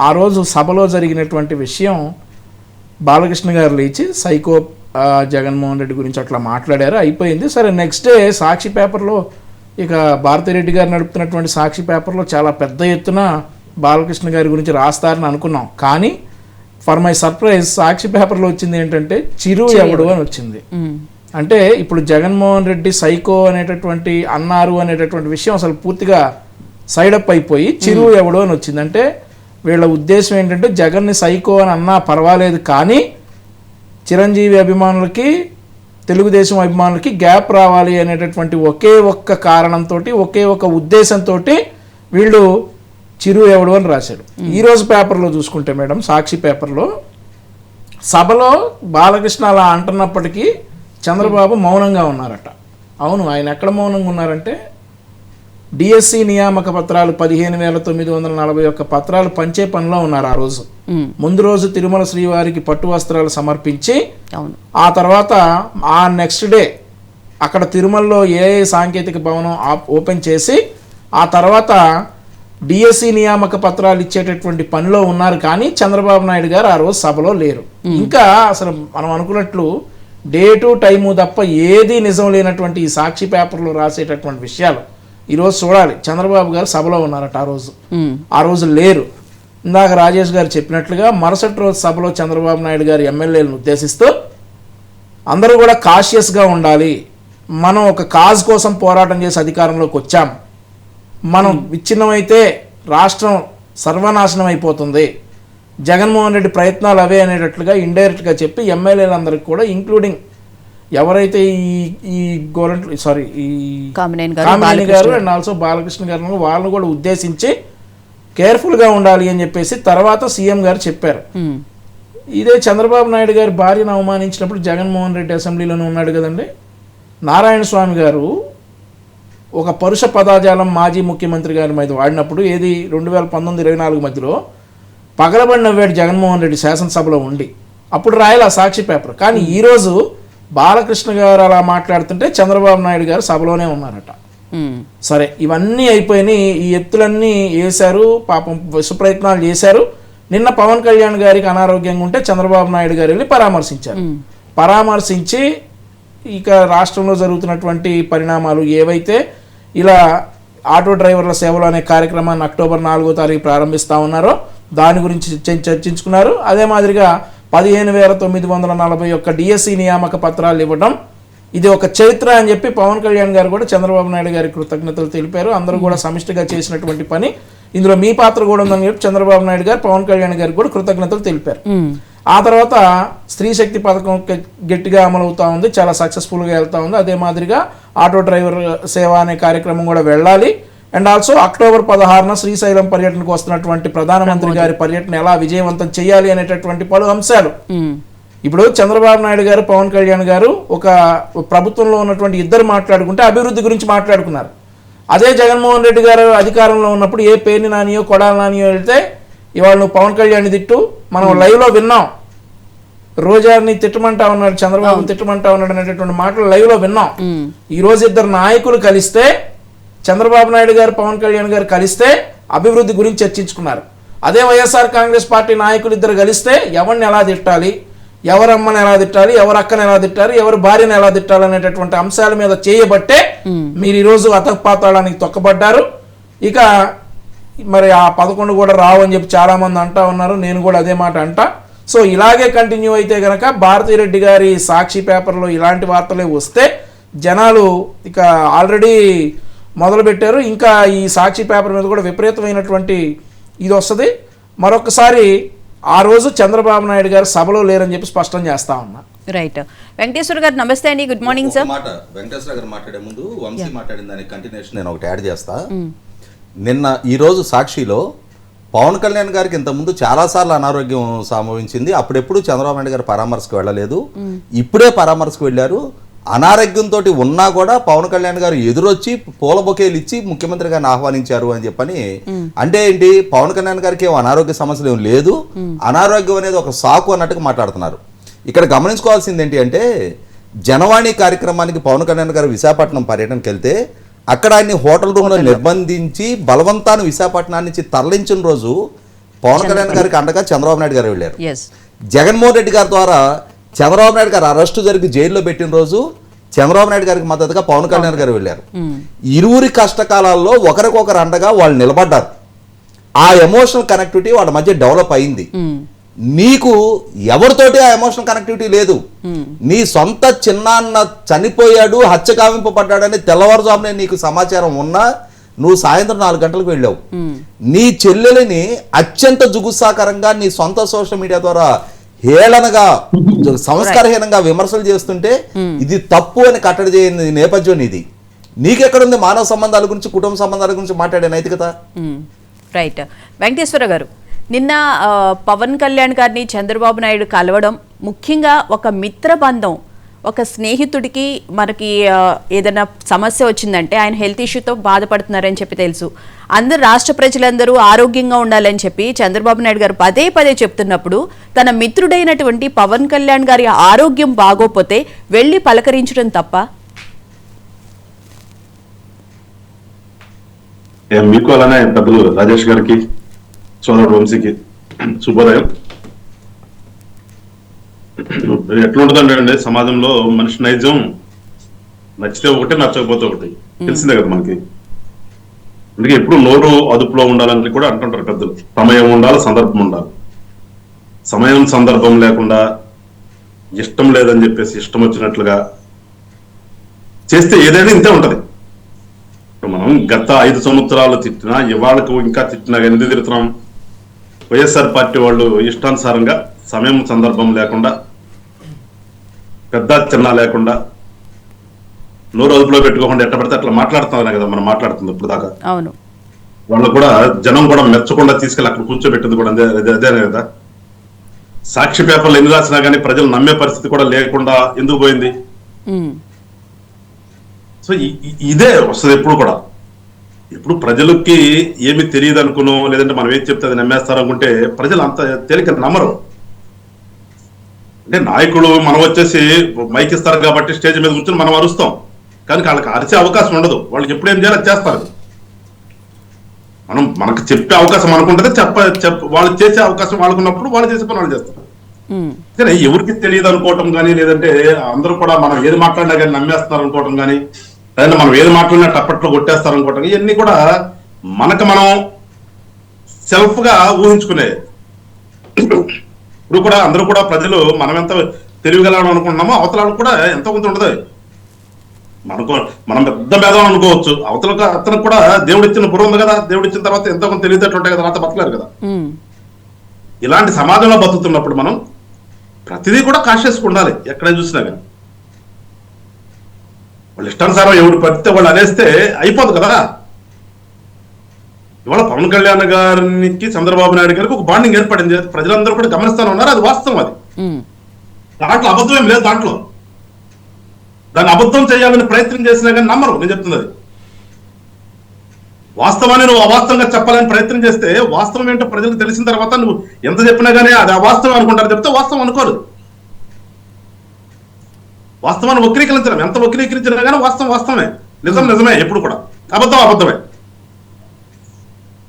ఆ రోజు సభలో జరిగినటువంటి విషయం, బాలకృష్ణ గారు లేచి సైకో జగన్మోహన్ రెడ్డి గురించి అట్లా మాట్లాడారు, అయిపోయింది. సరే, నెక్స్ట్ డే సాక్షి పేపర్లో, ఇక భారతిరెడ్డి గారు నడుపుతున్నటువంటి సాక్షి పేపర్లో చాలా పెద్ద ఎత్తున బాలకృష్ణ గారి గురించి రాస్తారని అనుకున్నాం. కానీ ఫర్ మై సర్ప్రైజ్ సాక్షి పేపర్లో వచ్చింది ఏంటంటే చిరు ఎవడు అని వచ్చింది. అంటే ఇప్పుడు జగన్మోహన్ రెడ్డి సైకో అనేటటువంటి అన్నారు అనేటటువంటి విషయం అసలు పూర్తిగా సైడప్ అయిపోయి చిరు ఎవడు అని వచ్చింది. అంటే వీళ్ళ ఉద్దేశం ఏంటంటే జగన్ని సైకో అని అన్నా పర్వాలేదు, కానీ చిరంజీవి అభిమానులకి తెలుగుదేశం అభిమానులకి గ్యాప్ రావాలి అనేటటువంటి ఒకే ఒక్క కారణంతో, ఒకే ఒక ఉద్దేశంతో వీళ్ళు చిరు ఎవడు అని రాశాడు. ఈరోజు పేపర్లో చూసుకుంటే మేడం, సాక్షి పేపర్లో సభలో బాలకృష్ణ అలా అంటున్నప్పటికీ చంద్రబాబు మౌనంగా ఉన్నారట. అవును, ఆయన ఎక్కడ మౌనంగా ఉన్నారంటే డిఎస్సి నియామక పత్రాలు 15,941 పత్రాలు పంచే పనిలో ఉన్నారు ఆ రోజు. ముందు రోజు తిరుమల శ్రీవారికి పట్టు వస్త్రాలు సమర్పించి ఆ తర్వాత ఆ నెక్స్ట్ డే అక్కడ తిరుమలలో ఏఐ సాంకేతిక భవనం ఓపెన్ చేసి ఆ తర్వాత డిఎస్సి నియామక పత్రాలు ఇచ్చేటటువంటి పనిలో ఉన్నారు. కానీ చంద్రబాబు నాయుడు గారు ఆ రోజు సభలో లేరు. ఇంకా అసలు మనం అనుకున్నట్లు డేటు టైము తప్ప ఏది నిజం లేనటువంటి ఈ సాక్షి పేపర్లో రాసేటటువంటి విషయాలు ఈరోజు చూడాలి. చంద్రబాబు గారు సభలో ఉన్నారట ఆ రోజు లేరు. ఇందాక రాజేష్ గారు చెప్పినట్లుగా మరుసటి రోజు సభలో చంద్రబాబు నాయుడు గారు ఎమ్మెల్యేలను ఉద్దేశిస్తూ అందరూ కూడా కాషియస్గా ఉండాలి, మనం ఒక కాజ్ కోసం పోరాటం చేసి అధికారంలోకి వచ్చాం, మనం విచ్ఛిన్నమైతే రాష్ట్రం సర్వనాశనం అయిపోతుంది, జగన్మోహన్ రెడ్డి ప్రయత్నాలు అవే అనేటట్లుగా ఇండైరెక్ట్గా చెప్పి ఎమ్మెల్యేలందరికీ కూడా ఇంక్లూడింగ్ ఎవరైతే ఈ గోరంట్ల ఈ కామినేని గారు అండ్ ఆల్సో బాలకృష్ణ గారు వాళ్ళని కూడా ఉద్దేశించి కేర్ఫుల్గా ఉండాలి అని చెప్పేసి తర్వాత సీఎం గారు చెప్పారు. ఇదే చంద్రబాబు నాయుడు గారి భార్యను అవమానించినప్పుడు జగన్మోహన్ రెడ్డి అసెంబ్లీలోనే ఉన్నాడు కదండి. నారాయణ స్వామి గారు ఒక పరుష పదాజాలం మాజీ ముఖ్యమంత్రి గారి మీద వాడినప్పుడు, ఏది 2019-24 మధ్యలో పగలబడి నవ్వాడు జగన్మోహన్ రెడ్డి శాసనసభలో ఉండి. అప్పుడు రాయాలి ఆ సాక్షి పేపర్. కానీ ఈరోజు బాలకృష్ణ గారు అలా మాట్లాడుతుంటే చంద్రబాబు నాయుడు గారు సభలోనే ఉన్నారట. సరే, ఇవన్నీ అయిపోయినాయి, ఈ ఎత్తులన్నీ వేశారు, పాపం విష ప్రయత్నాలు చేశారు. నిన్న పవన్ కళ్యాణ్ గారికి అనారోగ్యంగా ఉంటే చంద్రబాబు నాయుడు గారు వెళ్ళి పరామర్శించారు. పరామర్శించి ఇక రాష్ట్రంలో జరుగుతున్నటువంటి పరిణామాలు ఏవైతే, ఇలా ఆటో డ్రైవర్ల సేవలు అనే కార్యక్రమాన్ని అక్టోబర్ 4వ తారీఖు ప్రారంభిస్తూ ఉన్నారో దాని గురించి చర్చించుకున్నారు. అదే మాదిరిగా 15,941 డిఎస్సి నియామక పత్రాలు ఇవ్వడం ఇది ఒక చరిత్ర అని చెప్పి పవన్ కళ్యాణ్ గారు కూడా చంద్రబాబు నాయుడు గారికి కృతజ్ఞతలు తెలిపారు. అందరూ కూడా సమిష్టిగా చేసినటువంటి పని, ఇందులో మీ పాత్ర కూడా ఉందని చెప్పి చంద్రబాబు నాయుడు గారు పవన్ కళ్యాణ్ గారికి కూడా కృతజ్ఞతలు తెలిపారు. ఆ తర్వాత స్త్రీ శక్తి పథకం గట్టిగా అమలవుతా ఉంది, చాలా సక్సెస్ఫుల్గా వెళ్తా ఉంది. అదే మాదిరిగా ఆటో డ్రైవర్ సేవ అనే కార్యక్రమం కూడా వెళ్ళాలి. అండ్ ఆల్సో అక్టోబర్ 16న శ్రీశైలం పర్యటనకు వస్తున్నటువంటి ప్రధానమంత్రి గారి పర్యటన ఎలా విజయవంతం చేయాలి అనేటటువంటి పలు అంశాలు. ఇప్పుడు చంద్రబాబు నాయుడు గారు పవన్ కళ్యాణ్ గారు ఒక ప్రభుత్వంలో ఉన్నటువంటి ఇద్దరు మాట్లాడుకుంటే అభివృద్ధి గురించి మాట్లాడుకున్నారు. అదే జగన్మోహన్ రెడ్డి గారు అధికారంలో ఉన్నప్పుడు ఏ పేర్ని నానియో కొడాలి నానియో వెళ్తే ఇవాళ నువ్వు పవన్ కళ్యాణ్ తిట్టు, మనం లైవ్లో విన్నాం, రోజాని తిట్టమంటా ఉన్నాడు, చంద్రబాబు తిట్టమంటా ఉన్నాడు అనేటటువంటి మాటలు లైవ్లో విన్నాం. ఈ రోజు ఇద్దరు నాయకులు కలిస్తే, చంద్రబాబు నాయుడు గారు పవన్ కళ్యాణ్ గారు కలిస్తే అభివృద్ధి గురించి చర్చించుకున్నారు. అదే వైఎస్ఆర్ కాంగ్రెస్ పార్టీ నాయకులు ఇద్దరు కలిస్తే ఎవరిని ఎలా తిట్టాలి, ఎవరు అమ్మని ఎలా తిట్టాలి, ఎవరు అక్కని ఎలా తిట్టాలి, ఎవరు భార్యను ఎలా తిట్టాలి అనేటటువంటి అంశాల మీద చేయబట్టే మీరు ఈరోజు అతపాతాళానికి తొక్కబడ్డారు. ఇక మరి ఆ 11 కూడా రావు అని చెప్పి చాలా మంది అంటా ఉన్నారు, నేను కూడా అదే మాట అంటా. సో ఇలాగే కంటిన్యూ అయితే గనక భారతిరెడ్డి గారి సాక్షి పేపర్లో ఇలాంటి వార్తలే వస్తే జనాలు ఇక ఆల్రెడీ మొదలు పెట్టారు. ఇంకా ఈ సాక్షి పేపర్ మీద కూడా విపరీతమైనటువంటి ఇది వస్తుంది. మరొకసారి ఆ రోజు చంద్రబాబు నాయుడు గారు సభలో లేరని చెప్పి స్పష్టం చేస్తా ఉన్నా. రైట్. వెంకటేశ్వర గారు నమస్తే అండి, గుడ్ మార్నింగ్ సార్. వెంకటేశ్వర గారు మాట్లాడే ముందు వంశీ మాట్లాడిన దానికి కంటిన్యూషన్ నేను ఒకటి యాడ్ చేస్తా. నిన్న ఈరోజు సాక్షిలో పవన్ కళ్యాణ్ గారికి ఇంతకుముందు చాలాసార్లు అనారోగ్యం సంభవించింది, అప్పుడెప్పుడు చంద్రబాబు నాయుడు గారు పరామర్శకు వెళ్ళలేదు, ఇప్పుడే పరామర్శకు వెళ్ళారు. అనారోగ్యంతో ఉన్నా కూడా పవన్ కళ్యాణ్ గారు ఎదురొచ్చి పూల బొకేలు ఇచ్చి ముఖ్యమంత్రి గారిని ఆహ్వానించారు అని చెప్పని. అంటే ఏంటి, పవన్ కళ్యాణ్ గారికి ఏం అనారోగ్య సమస్యలు ఏం లేదు, అనారోగ్యం అనేది ఒక సాకు అన్నట్టుగా మాట్లాడుతున్నారు. ఇక్కడ గమనించుకోవాల్సింది ఏంటి అంటే, జనవాణి కార్యక్రమానికి పవన్ కళ్యాణ్ గారు విశాఖపట్నం పర్యటనకి వెళ్తే అక్కడ ఆయన్ని హోటల్ రూమ్లో నిర్బంధించి బలవంతాన్ని విశాఖపట్నం నుంచి తరలించిన రోజు పవన్ కళ్యాణ్ గారికి అండగా చంద్రబాబు నాయుడు గారు వెళ్ళారు. జగన్మోహన్ రెడ్డి గారి ద్వారా చంద్రబాబు నాయుడు గారు అరెస్టు జరిగి జైల్లో పెట్టిన రోజు చంద్రబాబు నాయుడు గారికి మద్దతుగా పవన్ కళ్యాణ్ గారు వెళ్ళారు. ఇరువురి కష్టకాలాల్లో ఒకరికొకరు అండగా వాళ్ళు నిలబడ్డారు. ఆ ఎమోషనల్ కనెక్టివిటీ వాళ్ళ మధ్య డెవలప్ అయింది. నీకు ఎవరితోటి ఆ ఎమోషనల్ కనెక్టివిటీ లేదు. నీ సొంత చిన్నాన్న చనిపోయాడు, హత్య కావింపబడ్డాడని తెల్లవారుజామునే నీకు సమాచారం ఉన్నా నువ్వు సాయంత్రం 4 గంటలకు వెళ్ళావు, నీ చెల్లెలిని అత్యంత జుగుత్సాకరంగా నీ సొంత సోషల్ మీడియా ద్వారా హేళనగా సంస్కారహీనంగా విమర్శలు చేస్తుంటే ఇది తప్పు అని కట్టడి చేయని నేపథ్యం ఇది. నీకెక్కడుంది మానవ సంబంధాల గురించి, కుటుంబ సంబంధాల గురించి మాట్లాడే నైతికత? రైట్. వెంకటేశ్వర గారు, నిన్న పవన్ కళ్యాణ్ గారిని చంద్రబాబు నాయుడు కలవడం ముఖ్యంగా ఒక మిత్రబంధం, ఒక స్నేహితుడికి మనకి ఏదైనా సమస్య వచ్చిందంటే ఆయన హెల్త్ ఇష్యూతో బాధపడుతున్నారని చెప్పి తెలుసు, అందరు రాష్ట్ర ప్రజలందరూ ఆరోగ్యంగా ఉండాలని చెప్పి చంద్రబాబు నాయుడు గారు పదే పదే చెప్తున్నప్పుడు తన మిత్రుడైనటువంటి పవన్ కళ్యాణ్ గారి ఆరోగ్యం బాగోపోతే వెళ్ళి పలకరించడం తప్ప? మీకు అలానే పెద్దలు రాజేష్ గారికి, సోదరుడు వంశీకి శుభోదయం. ఎట్లుంటుందండి సమాజంలో మనిషి నైజం, నచ్చితే ఒకటి నచ్చకపోతే ఒకటి, తెలిసిందే కదా మనకి. అందుకే ఎప్పుడు నోరు అదుపులో ఉండాలని కూడా అంటుంటారు పెద్దలు. సమయం ఉండాలి, సందర్భం ఉండాలి. సమయం సందర్భం లేకుండా ఇష్టం లేదని చెప్పేసి ఇష్టం వచ్చినట్లుగా చేస్తే ఏదైనా ఇంతే ఉంటది. మనం గత 5 సంవత్సరాలు తిట్టినా, ఇవాళకు ఇంకా తిట్టినా ఎందుకు తిడుతున్నాం? వైఎస్ఆర్ పార్టీ వాళ్ళు ఇష్టానుసారంగా సమయం సందర్భం లేకుండా, పెద్ద చిన్న లేకుండా, నోరు అదుపులో పెట్టుకోకుండా ఎట్ట పడితే అట్లా మాట్లాడుతున్నారు కదా మనం మాట్లాడుతుంది ఇప్పుడు దాకా. అవును. వాళ్ళు కూడా జనం కూడా మెచ్చకుండా తీసుకెళ్ళి అక్కడ కూర్చోబెట్టింది కూడా అదే కదా. సాక్షి పేపర్లు ఎన్ని రాసినా కానీ ప్రజలు నమ్మే పరిస్థితి కూడా లేకుండా ఎందుకు పోయింది? సో ఇదే వస్తుంది ఎప్పుడు కూడా. ఇప్పుడు ప్రజలకి ఏమి తెలియదు అనుకునో, లేదంటే మనం ఏం చెప్తే అది నమ్మేస్తారు అనుకుంటే ప్రజలు అంత తేలిక నమ్మరు. అంటే నాయకుడు మనం వచ్చేసి మైక్ ఇస్తారు కాబట్టి స్టేజ్ మీద కూర్చొని మనం అరుస్తాం, కానీ వాళ్ళకి అరిచే అవకాశం ఉండదు. వాళ్ళకి ఎప్పుడు ఏం చేయాలో చేస్తారు. మనకు చెప్పే అవకాశం అనుకుంటే వాళ్ళు చేసే అవకాశం వాళ్ళకున్నప్పుడు వాళ్ళు చేసే పని వాళ్ళు చేస్తారు. కానీ ఎవరికి తెలియదు అనుకోవటం కానీ, లేదంటే అందరూ కూడా మనం ఏది మాట్లాడినా కానీ నమ్మేస్తున్నారు అనుకోవటం కానీ, లేదంటే మనం ఏది మాట్లాడినా టప్పట్లో కొట్టేస్తారు అనుకోవటం, ఇవన్నీ కూడా మనకు మనం సెల్ఫ్ గా ఊహించుకునే. ఇప్పుడు కూడా అందరూ కూడా ప్రజలు మనం ఎంత తెలివిగలం అనుకుంటున్నామో అవతల కూడా ఎంతో కొంత ఉండదు. మనం పెద్ద భేదం అనుకోవచ్చు, అవతలకు అతనికి కూడా దేవుడు ఇచ్చిన బుర్ర ఉంది కదా, దేవుడు ఇచ్చిన తర్వాత ఎంతో కొంత తెలివితేటలు ఉంటాయి కదా, అంత బతకలేరు కదా. ఇలాంటి సమాజంలో బతుకుతున్నప్పుడు మనం ప్రతిదీ కూడా కాషియస్గా ఉండాలి. ఎక్కడ చూసినా కానీ వాళ్ళు ఇష్టానుసారం ఎవరు పడితే వాళ్ళు అనేస్తే అయిపోదు కదా. ఇవాళ పవన్ కళ్యాణ్ గారికి చంద్రబాబు నాయుడు గారికి ఒక బాండింగ్ ఏర్పడింది, ప్రజలందరూ కూడా గమనిస్తానే ఉన్నారు. అది వాస్తవం. అది దాంట్లో అబద్ధం ఏం లేదు. దాంట్లో దాన్ని అబద్ధం చేయాలని ప్రయత్నం చేసినా కానీ నమ్మరు. నేను చెప్తుంది అది వాస్తవాన్ని నువ్వు అవాస్తవంగా చెప్పాలని ప్రయత్నం చేస్తే వాస్తవం ఏంటో ప్రజలకు తెలిసిన తర్వాత నువ్వు ఎంత చెప్పినా కానీ అది అవాస్తవం అనుకుంటారు, చెప్తే వాస్తవం అనుకోరు. వాస్తవాన్ని వక్రీకరించడం, ఎంత వక్రీకరించినా కానీ వాస్తవం వాస్తవమే, నిజం నిజమే, ఎప్పుడు కూడా అబద్ధం అబద్ధమే.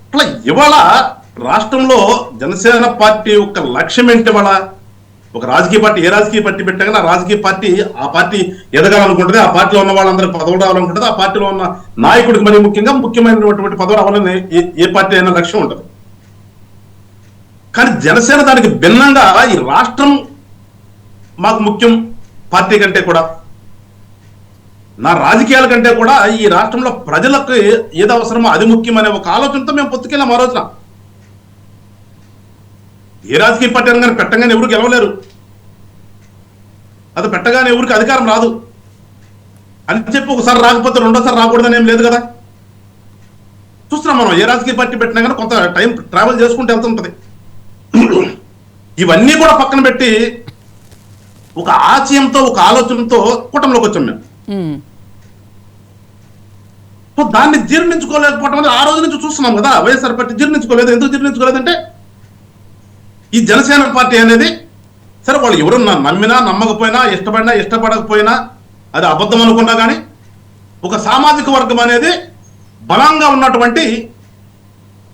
అట్లా ఇవాళ రాష్ట్రంలో జనసేన పార్టీ యొక్క లక్ష్యం ఏంటి? ఇవాళ ఒక రాజకీయ పార్టీ, ఏ రాజకీయ పార్టీ పెట్టా కానీ ఆ రాజకీయ పార్టీ ఆ పార్టీ ఎదగాలనుకుంటుంది, ఆ పార్టీలో ఉన్న వాళ్ళందరికీ పదవులు రావాలనుకుంటుంది, ఆ పార్టీలో ఉన్న నాయకుడికి మరి ముఖ్యంగా ముఖ్యమైనటువంటి పదవులు రావాలని ఏ పార్టీ అయినా లక్ష్యం ఉంటుంది. కానీ జనసేన దానికి భిన్నంగా ఈ రాష్ట్రం మాకు ముఖ్యం, పార్టీ కంటే కూడా, నా రాజకీయాల కంటే కూడా ఈ రాష్ట్రంలో ప్రజలకు ఏది అవసరమో అది ముఖ్యం అనే ఒక ఆలోచనతో మేము పొత్తుకెళ్ళాం. ఆ రోజున ఏ రాజకీయ పార్టీ అనగానే పెట్టగానే ఎవరు గెలవలేరు, అది పెట్టగానే ఎవరికి అధికారం రాదు అని చెప్పి ఒకసారి రాకపోతే రెండోసారి రాకూడదని ఏం లేదు కదా. చూస్తున్నాం మనం, ఏ రాజకీయ పార్టీ పెట్టినా కానీ కొంత టైం ట్రావెల్ చేసుకుంటూ వెళ్తుంటది. ఇవన్నీ కూడా పక్కన పెట్టి ఒక ఆశయంతో, ఒక ఆలోచనతో కూటమిలోకి వచ్చాం మేము. సో దాన్ని జీర్ణించుకోలేకపోవటం అనేది ఆ రోజు నుంచి చూస్తున్నాం కదా. వైఎస్ఆర్ పార్టీ జీర్ణించుకోలేదు. ఎందుకు జీర్ణించుకోలేదంటే ఈ జనసేన పార్టీ అనేది సరే వాళ్ళు ఎవరు నమ్మినా నమ్మకపోయినా, ఇష్టపడినా ఇష్టపడకపోయినా, అది అబద్ధం అనుకున్నా కానీ ఒక సామాజిక వర్గం అనేది బలంగా ఉన్నటువంటి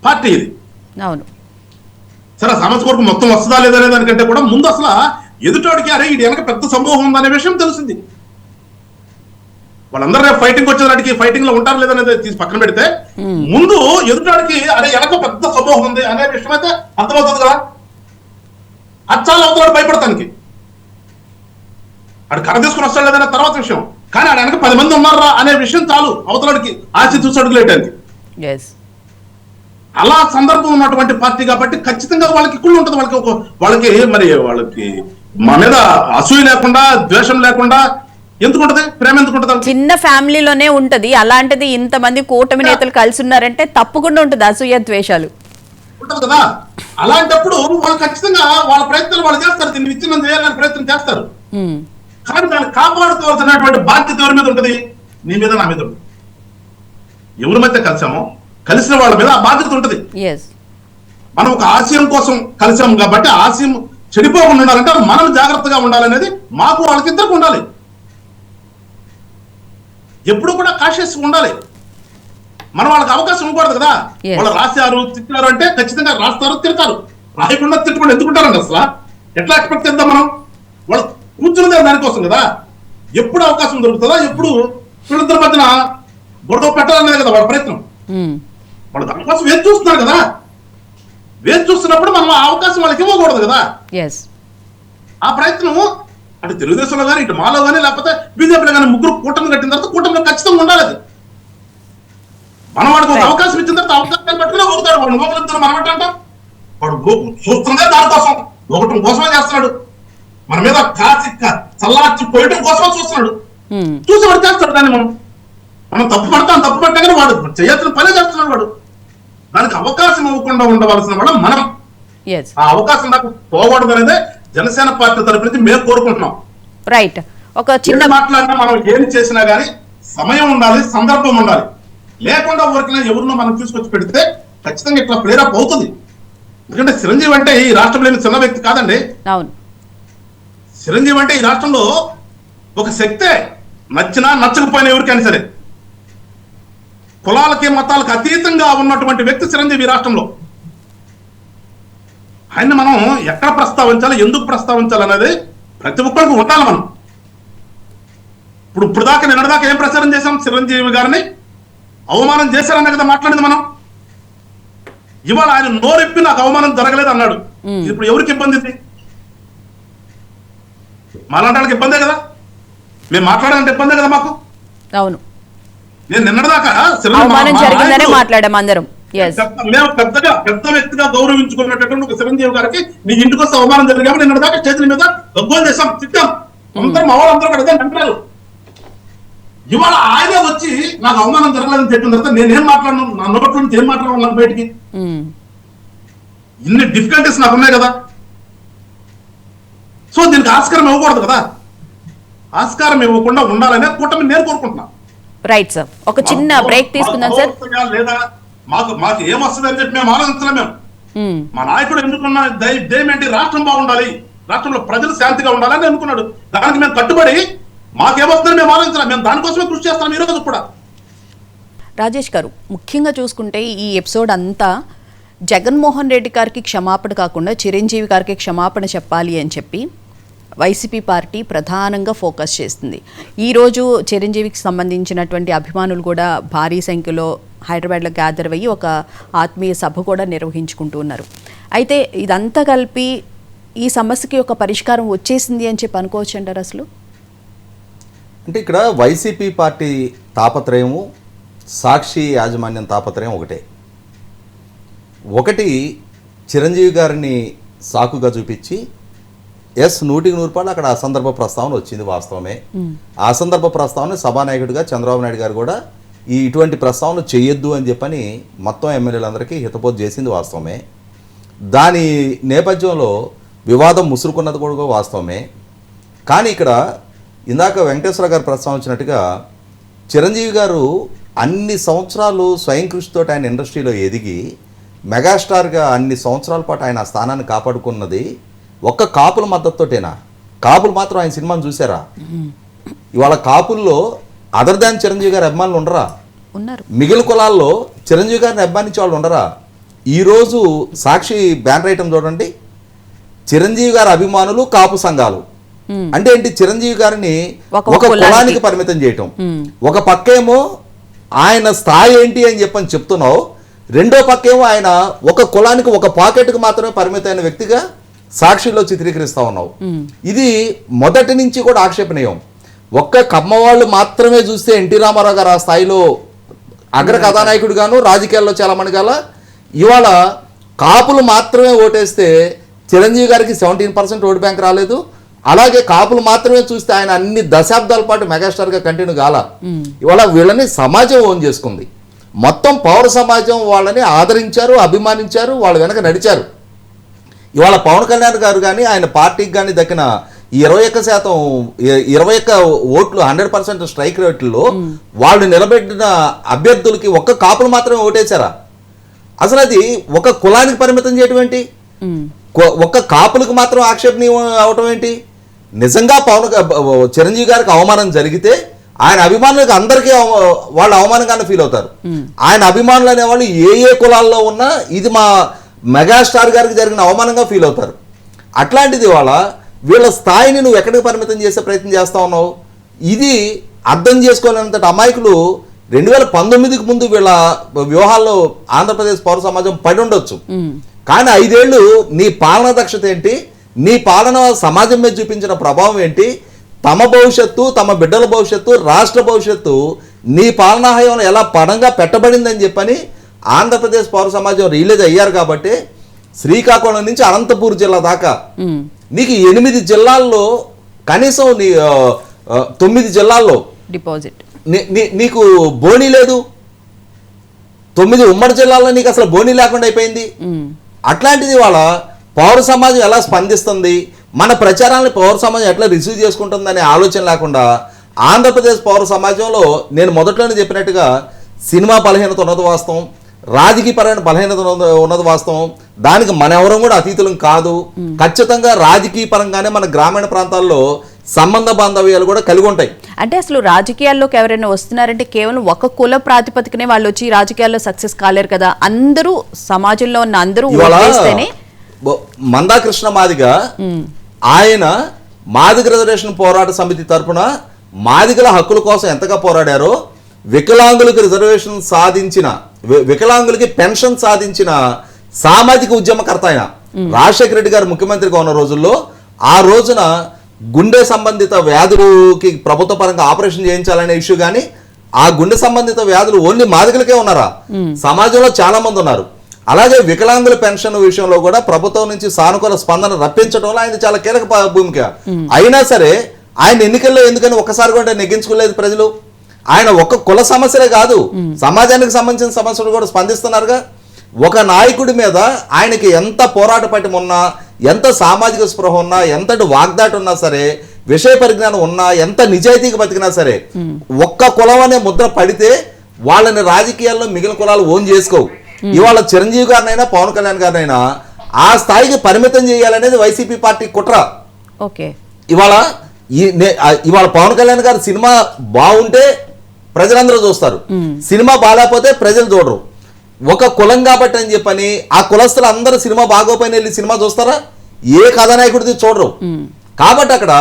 పార్టీ ఇది. అవును. సరే సామాజిక వర్గం మొత్తం వస్తుందా లేదా దానికంటే కూడా ముందు అసలు ఎదుటోడికి అరే ఇది వెనక పెద్ద సమూహం ఉందనే విషయం తెలిసింది. వాళ్ళందరూ రేపు ఫైటింగ్ వచ్చేదానికి ఫైటింగ్ లో ఉంటారు లేదనేది తీసి పక్కన పెడితే ముందు ఎదుటాడికి అరే వెనక పెద్ద సమూహం ఉంది అనే విషయం అయితే అర్థమవుతుంది కదా. అది చాలా అవుతాడు భయపడతానికి, ఆడు కర్ర తీసుకుని వస్తాడు లేదనే తర్వాత విషయం. కానీ ఆడ వెనక 10 మంది ఉన్నారా అనే విషయం చాలు అవతలడికి ఆశ చూసి అడుగులేయడానికి. yes. అలా సందర్భం ఉన్నటువంటి పార్టీ కాబట్టి ఖచ్చితంగా వాళ్ళకి కుళ్ళు ఉంటుంది. వాళ్ళకి మా మీద అసూయ లేకుండా, ద్వేషం లేకుండా ఎందుకు ఉంటది? ప్రేమ ఎందుకు ఉంటది? చిన్న ఫ్యామిలీలోనే ఉంటది. అలాంటిది ఇంతమంది కూటమి నేతలు కలిసి ఉన్నారంటే తప్పకుండా ఉంటుంది అసూయ ద్వేషాలు ఉంటది కదా. అలాంటప్పుడు వాళ్ళు ఖచ్చితంగా వాళ్ళ ప్రయత్నాలు వాళ్ళు చేస్తారు, దీన్ని విచ్ఛిన్నం చేయాలని ప్రయత్నం చేస్తారు. కానీ దాన్ని కాపాడుకోవాల్సినటువంటి బాధ్యత ఎవరి మీద ఉంటది? నీ మీద, నా మీద ఉంటుంది. ఎవరి మధ్య కలిసామో కలిసిన వాళ్ళ మీద ఆ బాధ్యత ఉంటది. మనం ఒక ఆశయం కోసం కలిసాం కాబట్టి ఆశయం చెడిపోకుండా ఉండాలంటే మనం జాగ్రత్తగా ఉండాలనేది మాకు వాళ్ళకిద్దరికి ఉండాలి. ఎప్పుడు కూడా కాషియస్ ఉండాలి. మనం వాళ్ళకి అవకాశం ఇవ్వకూడదు కదా. వాళ్ళు రాశారు, తిట్టారు అంటే ఖచ్చితంగా రాస్తారు, తిడతారు. రాయకుండా తిట్టకుండా ఎందుకుంటారండి అసలు? ఎట్లా ఎక్స్పెక్ట్ చేద్దాం మనం? వాళ్ళు కూర్చున్నదే దానికోసం కదా. ఎప్పుడు అవకాశం దొరుకుతుందా, ఎప్పుడు వీళ్ళిద్దరి మధ్యన బురద పెట్టాలనేది కదా వాళ్ళ ప్రయత్నం. వాళ్ళు దానికోసం వేచి చూస్తున్నారు కదా. వేచి చూస్తున్నప్పుడు మనం ఆ అవకాశం వాళ్ళకి ఇవ్వకూడదు కదా. ఆ ప్రయత్నం అంటే తెలుగుదేశంలో కానీ, ఇటు మాలో కానీ, లేకపోతే బీజేపీలో కానీ ముగ్గురు కూటమి కట్టిన తర్వాత కూటమిలో ఖచ్చితంగా ఉండాలి. అది మనం వాడికి ఒక అవకాశం ఇచ్చిన తర్వాత అవకాశాన్ని పట్టుకునే పోతాడు. వాడు నోకలిద్దరు మనం అంటాం. వాడు చూస్తుందే దానికోసం, ఒకటి కోసమే చేస్తున్నాడు. మన మీద కాచి చల్లార్చి పోయటం కోసమే చూస్తున్నాడు. చూసి వాడు చేస్తాడు. దాన్ని మనం తప్పు పట్టాం కానీ వాడు చేయాల్సిన పనే చేస్తున్నాడు. వాడు దానికి అవకాశం ఇవ్వకుండా ఉండవలసిన వాడు మనం. ఆ అవకాశం నాకు పోకూడదు అనేది జనసేన పార్టీ తరపు నుంచి మేము కోరుకుంటున్నాం. రైట్. ఒక చిన్న మాట్లాడినా మనం ఏం చేసినా గానీ సమయం ఉండాలి, సందర్భం ఉండాలి. లేకుండా ఊరికైనా ఎవరినో మనం తీసుకొచ్చి పెడితే ఖచ్చితంగా ఇట్లా ప్రేరప్ అవుతుంది. ఎందుకంటే చిరంజీవి అంటే ఈ రాష్ట్రంలో చిన్న వ్యక్తి కాదండి. అవును, చిరంజీవి అంటే ఈ రాష్ట్రంలో ఒక శక్తే. నచ్చినా నచ్చకపోయినా ఎవరికైనా సరే కులాలకి మతాలకు అతీతంగా ఉన్నటువంటి వ్యక్తి చిరంజీవి ఈ రాష్ట్రంలో. ఆయన్ని మనం ఎక్కడ ప్రస్తావించాలి, ఎందుకు ప్రస్తావించాలి అనేది ప్రతి ఒక్కరికి ఉండాలి. మనం ఇప్పుడు దాకా నిన్నటిదాకా ఏం ప్రచారం చేశాం? చిరంజీవి గారిని అవమానం చేశారనే కదా మాట్లాడింది మనం. ఇవాళ ఆయన నోరెప్పి నాకు అవమానం జరగలేదు అన్నాడు. ఇప్పుడు ఎవరికి ఇబ్బంది? మాలాంటి వాళ్ళకి ఇబ్బందే కదా. మేము మాట్లాడాలంటే ఇబ్బందే కదా మాకు. అవును, నేను నిన్నటిదాకా జరిగిందనే మాట్లాడాం అందరం. మేము పెద్ద వ్యక్తిగా గౌరవించుకున్నటువంటి ఒక చిరంజీవి గారికి నీ ఇంటికి వస్తే అవమానం జరిగింది కాబట్టి నిన్నటిదాకా చేతుల మీద గగ్గోలు చేశాం, తిట్టాం. అందరం మా వాళ్ళందరూ కూడా అంటారు. ఇవాళ ఆయనే వచ్చి నాకు అవమానం జరగలేదని చెప్పిన తర్వాత నేనేం మాట్లాడను? నా నోట్ల నుంచి ఏం మాట్లాడాను బయటికి? ఇన్ని డిఫికల్టీస్ నాకు ఉన్నాయి కదా. సో దీనికి ఆస్కారం ఇవ్వకూడదు కదా. ఆస్కారం ఇవ్వకుండా ఉండాలనే కూటమి నేను కోరుకుంటున్నా. రైట్ సార్, ఒక చిన్న బ్రేక్ తీసుకుందాం సార్. లేదా మాకు ఏమొస్తుంది అని చెప్పి మేము ఆలోచించలే. మేము మా నాయకుడు ఎందుకున్నా ధ్యేయం ఏంటి? రాష్ట్రం బాగుండాలి, రాష్ట్రంలో ప్రజలు శాంతిగా ఉండాలని అనుకున్నాడు. దానికి మేము కట్టుబడి మాకేమొస్తుందని మేము ఆలోచించాలి. మేము దానికోసమే కృషి చేస్తాం ఈ రోజు కూడా. రాజేష్ గారు, ముఖ్యంగా చూసుకుంటే ఈ ఎపిసోడ్ అంతా జగన్మోహన్ రెడ్డి గారికి క్షమాపణ కాకుండా చిరంజీవి గారికి క్షమాపణ చెప్పాలి అని చెప్పి వైసీపీ పార్టీ ప్రధానంగా ఫోకస్ చేస్తుంది. ఈరోజు చిరంజీవికి సంబంధించినటువంటి అభిమానులు కూడా భారీ సంఖ్యలో హైదరాబాద్లో గ్యాదర్ అయ్యి ఒక ఆత్మీయ సభ కూడా నిర్వహించుకుంటూ ఉన్నారు. అయితే ఇదంతా కలిపి ఈ సమస్యకి ఒక పరిష్కారం వచ్చేసింది అని చెప్పి అనుకోవచ్చు అంటారు అసలు? అంటే ఇక్కడ వైసీపీ పార్టీ తాపత్రయము, సాక్షి యాజమాన్యం తాపత్రయం ఒకటి చిరంజీవి గారిని సాకుగా చూపించి 100% అక్కడ అసందర్భ ప్రస్తావన వచ్చింది, వాస్తవమే. ఆ అసందర్భ ప్రస్తావన సభానాయకుడిగా చంద్రబాబు నాయుడు గారు కూడా ఇటువంటి ప్రస్తావన చేయొద్దు అని చెప్పని మొత్తం ఎమ్మెల్యేలందరికీ హితబోధ చేసింది, వాస్తవమే. దాని నేపథ్యంలో వివాదం ముసురుకున్నది కూడా వాస్తవమే. కానీ ఇక్కడ ఇందాక వెంకటేశ్వర గారు ప్రస్తావించినట్టుగా చిరంజీవి గారు అన్ని సంవత్సరాలు స్వయం కృషితో ఆయన ఇండస్ట్రీలో ఎదిగి మెగాస్టార్గా అన్ని సంవత్సరాల పాటు ఆయన ఆ స్థానాన్ని కాపాడుకున్నది ఒక్క కాపుల మద్దతుతోటేనా? కాపులు మాత్రం ఆయన సినిమాను చూసారా? ఇవాళ కాపుల్లో అదర్ దాన్ చిరంజీవి గారి అభిమానులు ఉండరా? మిగిలిన కులాల్లో చిరంజీవి గారిని అభిమానించే వాళ్ళు ఉండరా? ఈరోజు సాక్షి బ్యానర్ ఐటమ్ చూడండి, చిరంజీవి గారి అభిమానులు కాపు సంఘాలు. అంటే ఏంటి? చిరంజీవి గారిని ఒక కులానికి పరిమితం చేయటం. ఒక పక్కేమో ఆయన స్థాయి ఏంటి అని చెప్పని చెప్తున్నావు, రెండో పక్కేమో ఆయన ఒక కులానికి ఒక పాకెట్కి మాత్రమే పరిమితమైన వ్యక్తిగా సాక్షిలో చిత్రీకరిస్తా ఉన్నావు. ఇది మొదటి నుంచి కూడా ఆక్షేపణీయం. ఒక్క కమ్మవాళ్ళు మాత్రమే చూస్తే ఎన్టీ రామారావు గారు ఆ స్థాయిలో అగ్ర కథానాయకుడిగాను రాజకీయాల్లో చాలా మందిగాల ఇవాళ కాపులు మాత్రమే ఓటేస్తే చిరంజీవి గారికి 17% ఓటు బ్యాంక్ రాలేదు. అలాగే కాపులు మాత్రమే చూస్తే ఆయన అన్ని దశాబ్దాల పాటు మెగాస్టార్గా కంటిన్యూ కాల. ఇవాళ వీళ్ళని సమాజం ఓన్ చేసుకుంది. మొత్తం పౌర సమాజం వాళ్ళని ఆదరించారు, అభిమానించారు, వాళ్ళ వెనక నడిచారు. ఇవాళ పవన్ కళ్యాణ్ గారు కానీ ఆయన పార్టీకి కానీ దక్కిన 21% ఓట్లు 100% స్ట్రైక్ రేట్లలో వాళ్ళు నిలబెట్టిన అభ్యర్థులకి ఒక్క కాపులు మాత్రమే ఓటేశారా? అసలు అది ఒక కులానికి పరిమితం చేయడం ఏంటి? ఒక్క కాపులకు మాత్రం ఆక్షేపణీయం అవటం ఏంటి? నిజంగా చిరంజీవి గారికి అవమానం జరిగితే ఆయన అభిమానులకు అందరికీ వాళ్ళు అవమానంగానే ఫీల్ అవుతారు. ఆయన అభిమానులు అనేవాళ్ళు ఏ కులాల్లో ఉన్నా ఇది మా మెగాస్టార్ గారికి జరిగిన అవమానంగా ఫీల్ అవుతారు. అట్లాంటిది వాళ్ళ వీళ్ళ స్థాయిని నువ్వు ఎక్కడికి పరిమితం చేసే ప్రయత్నం చేస్తా ఉన్నావు? ఇది అర్థం చేసుకోలేనంతటి అమాయకులు 2019కి ముందు వీళ్ళ వ్యూహాల్లో ఆంధ్రప్రదేశ్ పౌర సమాజం పడి ఉండొచ్చు. కానీ 5 ఏళ్ళు నీ పాలన దక్షత ఏంటి, నీ పాలన సమాజం మీద చూపించిన ప్రభావం ఏంటి, తమ భవిష్యత్తు, తమ బిడ్డల భవిష్యత్తు, రాష్ట్ర భవిష్యత్తు నీ పాలనా హయాంలో ఎలా పడంగా పెట్టబడిందని చెప్పని ఆంధ్రప్రదేశ్ పౌర సమాజం రియలైజ్ అయ్యారు. కాబట్టి శ్రీకాకుళం నుంచి అనంతపూర్ జిల్లా దాకా నీకు 8 జిల్లాల్లో కనీసం 9 జిల్లాల్లో డిపాజిట్ నీకు బోనీ లేదు. 9 ఉమ్మడి జిల్లాల్లో నీకు అసలు బోనీ లేకుండా అయిపోయింది. అట్లాంటిది వాళ్ళ పౌర సమాజం ఎలా స్పందిస్తుంది, మన ప్రచారాన్ని పౌర సమాజం ఎట్లా రిసీవ్ చేసుకుంటుందనే ఆలోచన లేకుండా ఆంధ్రప్రదేశ్ పౌర సమాజంలో నేను మొదట్లోనే చెప్పినట్టుగా సినిమా బలహీనత ఉన్నది వాస్తవం, రాజకీయపరమైన బలహీనత ఉన్నది వాస్తవం. దానికి మన ఎవరం కూడా అతీతులం కాదు. ఖచ్చితంగా రాజకీయ పరంగానే మన గ్రామీణ ప్రాంతాల్లో సంబంధ బాంధవ్యాలు కూడా కలిగి ఉంటాయి. అంటే అసలు రాజకీయాల్లోకి ఎవరైనా వస్తున్నారంటే కేవలం ఒక కుల ప్రాతిపదికనే వాళ్ళు వచ్చి రాజకీయాల్లో సక్సెస్ కాలేరు కదా. అందరూ సమాజంలో ఉన్న అందరూ ఓటేస్తేనే. మందాకృష్ణ మాదిగ ఆయన మాదిగ రిజర్వేషన్ పోరాట సమితి తరఫున మాదిగల హక్కుల కోసం ఎంతగా పోరాడారో, వికలాంగులకు రిజర్వేషన్ సాధించిన, వికలాంగులకి పెన్షన్ సాధించిన సామాజిక ఉద్యమకర్త ఆయన. రాజశేఖర రెడ్డి గారు ముఖ్యమంత్రిగా ఉన్న రోజుల్లో ఆ రోజున గుండె సంబంధిత వ్యాధులకి ప్రభుత్వ పరంగా ఆపరేషన్ చేయించాలనే ఇష్యూ కానీ, ఆ గుండె సంబంధిత వ్యాధులు ఓన్లీ మాదిగలకే ఉన్నారా? సమాజంలో చాలా మంది ఉన్నారు. అలాగే వికలాంగుల పెన్షన్ విషయంలో కూడా ప్రభుత్వం నుంచి సానుకూల స్పందన రప్పించడంలో ఆయన చాలా కీలక భూమిక. అయినా సరే ఆయన ఎన్నికల్లో ఎందుకని ఒక్కసారి కూడా నెగ్గించుకోలేదు ప్రజలు. ఆయన ఒక్క కుల సమస్యలే కాదు, సమాజానికి సంబంధించిన సమస్యలు కూడా స్పందిస్తున్నారుగా. ఒక నాయకుడి మీద ఆయనకి ఎంత పోరాట పటిమ ఉన్నా, ఎంత సామాజిక స్పృహ ఉన్నా, ఎంతటి వాగ్దాటి ఉన్నా సరే, విషయ పరిజ్ఞానం ఉన్నా, ఎంత నిజాయితీగా బతికినా సరే, ఒక్క కులం అనే ముద్ర పడితే వాళ్ళని రాజకీయాల్లో మిగిలిన కులాలు ఓన్ చేసుకోవు. ఇవాళ చిరంజీవి గారినైనా పవన్ కళ్యాణ్ గారినైనా ఆ స్థాయికి పరిమితం చేయాలనేది వైసీపీ పార్టీ కుట్ర. ఓకే, ఇవాళ పవన్ కళ్యాణ్ గారు సినిమా బాగుంటే ప్రజలందరూ చూస్తారు, సినిమా బాగాలేకపోతే ప్రజలు చూడరు. ఒక కులం కాబట్టి అని చెప్పని ఆ కులస్తులు అందరూ సినిమా బాగోపోయిన వెళ్ళి సినిమా చూస్తారా? ఏ కథానాయకుడిది చూడరు. కాబట్టి అక్కడ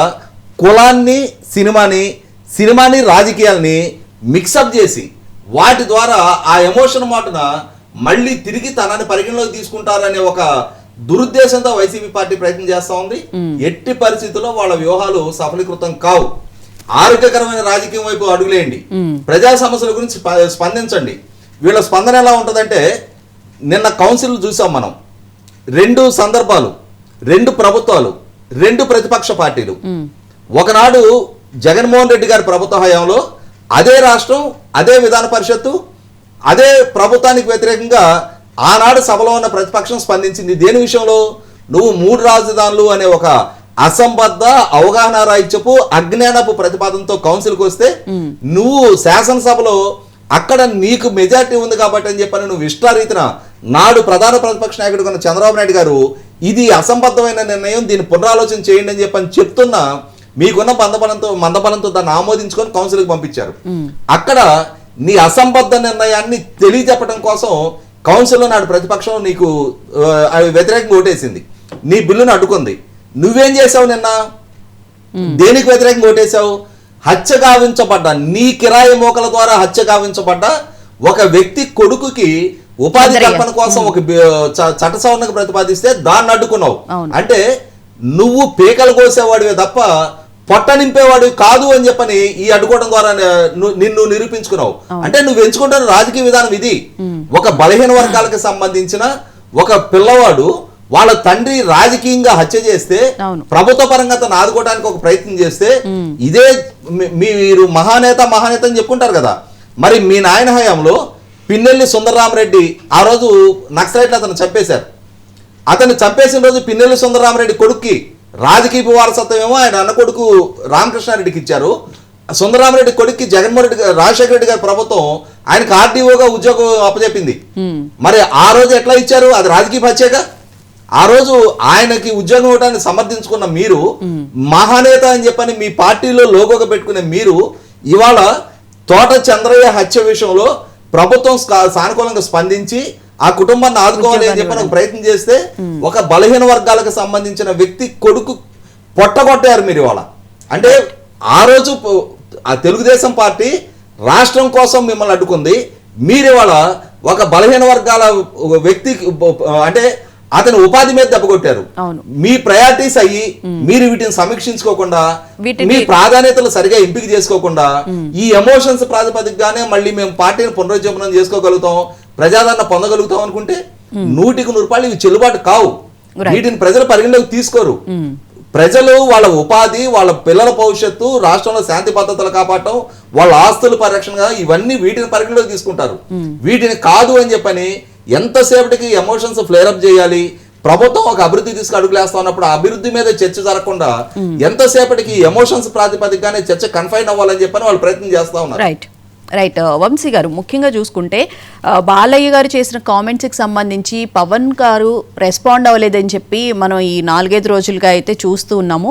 కులాన్ని, సినిమాని రాజకీయాల్ని మిక్సప్ చేసి వాటి ద్వారా ఆ ఎమోషన్ మాటన మళ్ళీ తిరిగి తనని పరిగణలోకి తీసుకుంటారనే ఒక దురుద్దేశంతో వైసీపీ పార్టీ ప్రయత్నం చేస్తా ఉంది. ఎట్టి పరిస్థితుల్లో వాళ్ళ వ్యూహాలు సఫలీకృతం కావు. ఆరోగ్యకరమైన రాజకీయం వైపు అడుగులేయండి, ప్రజా సమస్యల గురించి స్పందించండి. వీళ్ళ స్పందన ఎలా ఉంటుందంటే, నిన్న కౌన్సిల్ చూసాం మనం, 2 సందర్భాలు, 2 ప్రభుత్వాలు, 2 ప్రతిపక్ష పార్టీలు. ఒకనాడు జగన్మోహన్ రెడ్డి గారి ప్రభుత్వ హయాంలో అదే రాష్ట్రం, అదే విధాన పరిషత్తు, అదే ప్రభుత్వానికి వ్యతిరేకంగా ఆనాడు సభలో ఉన్న ప్రతిపక్షం స్పందించింది. దేని విషయంలో? నువ్వు 3 రాజధానులు అనే ఒక అసంబద్ధ అవగాహన రాహిత్యపు అజ్ఞానపు ప్రతిపాదనతో కౌన్సిల్కి వస్తే నువ్వు శాసనసభలో అక్కడ నీకు మెజార్టీ ఉంది కాబట్టి అని చెప్పని నువ్వు ఇష్టారీతిన నాడు ప్రధాన ప్రతిపక్ష నాయకుడు కొన్న చంద్రబాబు నాయుడు గారు ఇది అసంబద్ధమైన నిర్ణయం, దీన్ని పునరాలోచన చేయండి అని చెప్పని చెప్తున్నా మీకున్న మందబలంతో దాన్ని ఆమోదించుకొని కౌన్సిల్కి పంపించారు. అక్కడ నీ అసంబద్ధ నిర్ణయాన్ని తెలియజెప్పడం కోసం కౌన్సిల్లో నాడు ప్రతిపక్షం నీకు వ్యతిరేకంగా ఓటేసింది, నీ బిల్లును అడ్డుకుంది. నువ్వేం చేసావు? నిన్న దేనికి వ్యతిరేకంగా ఓటేశావు? హత్య గావించబడ్డ, నీ కిరాయి మోకల ద్వారా హత్య గావించబడ్డ ఒక వ్యక్తి కొడుకుకి ఉపాధి కల్పన కోసం ఒక చట్ట సవరణకు ప్రతిపాదిస్తే దాన్ని అడ్డుకున్నావు. అంటే నువ్వు పీకలు కోసేవాడివే తప్ప పొట్ట నింపేవాడు కాదు అని చెప్పని ఈ అడ్డుకోవడం ద్వారా నిన్ను నిరూపించుకున్నావు. అంటే నువ్వు ఎంచుకుంటున్న రాజకీయ విధానం ఇది. ఒక బలహీన వర్గాలకు సంబంధించిన ఒక పిల్లవాడు వాళ్ళ తండ్రి రాజకీయంగా హత్య చేస్తే ప్రభుత్వ పరంగా తను ఆదుకోవడానికి ఒక ప్రయత్నం చేస్తే ఇదే మీరు మహానేత అని చెప్పుకుంటారు కదా. మరి మీ నాయన హయాంలో పిన్నెల్లి సుందరరామరెడ్డి ఆ రోజు నక్సలైట్లు అతను చంపేశారు. అతను చంపేసిన రోజు పిన్నెల్లి సుందరరామరెడ్డి కొడుక్కి రాజకీయ వారసత్వం ఏమో ఆయన అన్న కొడుకు రామకృష్ణారెడ్డికి ఇచ్చారు. సుందరరామరెడ్డి కొడుక్కి జగన్మోహన్ రెడ్డి రాజశేఖర రెడ్డి గారి ప్రభుత్వం ఆయనకు ఆర్డీఓగా ఉద్యోగం అప్పచెప్పింది. మరి ఆ రోజు ఎట్లా ఇచ్చారు? అది రాజకీయ హత్యగా. ఆ రోజు ఆయనకి ఉద్యోగం ఇవ్వడానికి సమర్థించుకున్న మీరు, మహానేత అని చెప్పని మీ పార్టీలో లోగోగా పెట్టుకునే మీరు, ఇవాళ తోట చంద్రయ్య హత్య విషయంలో ప్రభుత్వం సానుకూలంగా స్పందించి ఆ కుటుంబాన్ని ఆదుకోవాలి అని చెప్పని ఒక ప్రయత్నం చేస్తే ఒక బలహీన వర్గాలకు సంబంధించిన వ్యక్తి కొడుకు పొట్టగొట్టారు మీరు ఇవాళ. అంటే ఆ రోజు ఆ తెలుగుదేశం పార్టీ రాష్ట్రం కోసం మిమ్మల్ని అడ్డుకుంది. మీరు ఇవాళ ఒక బలహీన వర్గాల వ్యక్తి అంటే అతని ఉపాధి మీద దెబ్బకొట్టారు. మీ ప్రయారిటీస్ అయ్యి మీరు వీటిని సమీక్షించుకోకుండా, మీ ప్రాధాన్యతలు సరిగా ఎంపిక చేసుకోకుండా, ఈ ఎమోషన్స్ ప్రాతిపదికగానే మళ్ళీ మేము పార్టీని పునరుజ్జీవనం చేసుకోగలుగుతాం, ప్రజాదరణ పొందగలుగుతాం అనుకుంటే 100% ఇవి చెల్లుబాటు కావు. వీటిని ప్రజలు పరిగణలోకి తీసుకోరు. ప్రజలు వాళ్ళ ఉపాధి, వాళ్ళ పిల్లల భవిష్యత్తు, రాష్ట్రంలో శాంతి భద్రతలు కాపాడటం, వాళ్ళ ఆస్తుల పరిరక్షణ, ఇవన్నీ వీటిని పరిగణలోకి తీసుకుంటారు. వీటిని కాదు అని చెప్పని ఎంతసేపటికి ఎమోషన్స్ ఫ్లేరప్ చేయాలి. ప్రభుత్వం ఒక అభివృద్ధి తీసుకు అడుగులేస్తా ఉన్నప్పుడు ఆ అభివృద్ధి మీద చర్చ జరగకుండా ఎంతసేపటికి ఎమోషన్స్ ప్రాతిపదికగానే చర్చ కన్ఫైన్ అవ్వాలని చెప్పని వాళ్ళు ప్రయత్నం చేస్తా ఉన్నారు. రైట్ వంశీ గారు, ముఖ్యంగా చూసుకుంటే బాలయ్య గారు చేసిన కామెంట్స్కి సంబంధించి పవన్ గారు రెస్పాండ్ అవ్వలేదని చెప్పి మనం ఈ 4-5 రోజులుగా అయితే చూస్తూ ఉన్నాము.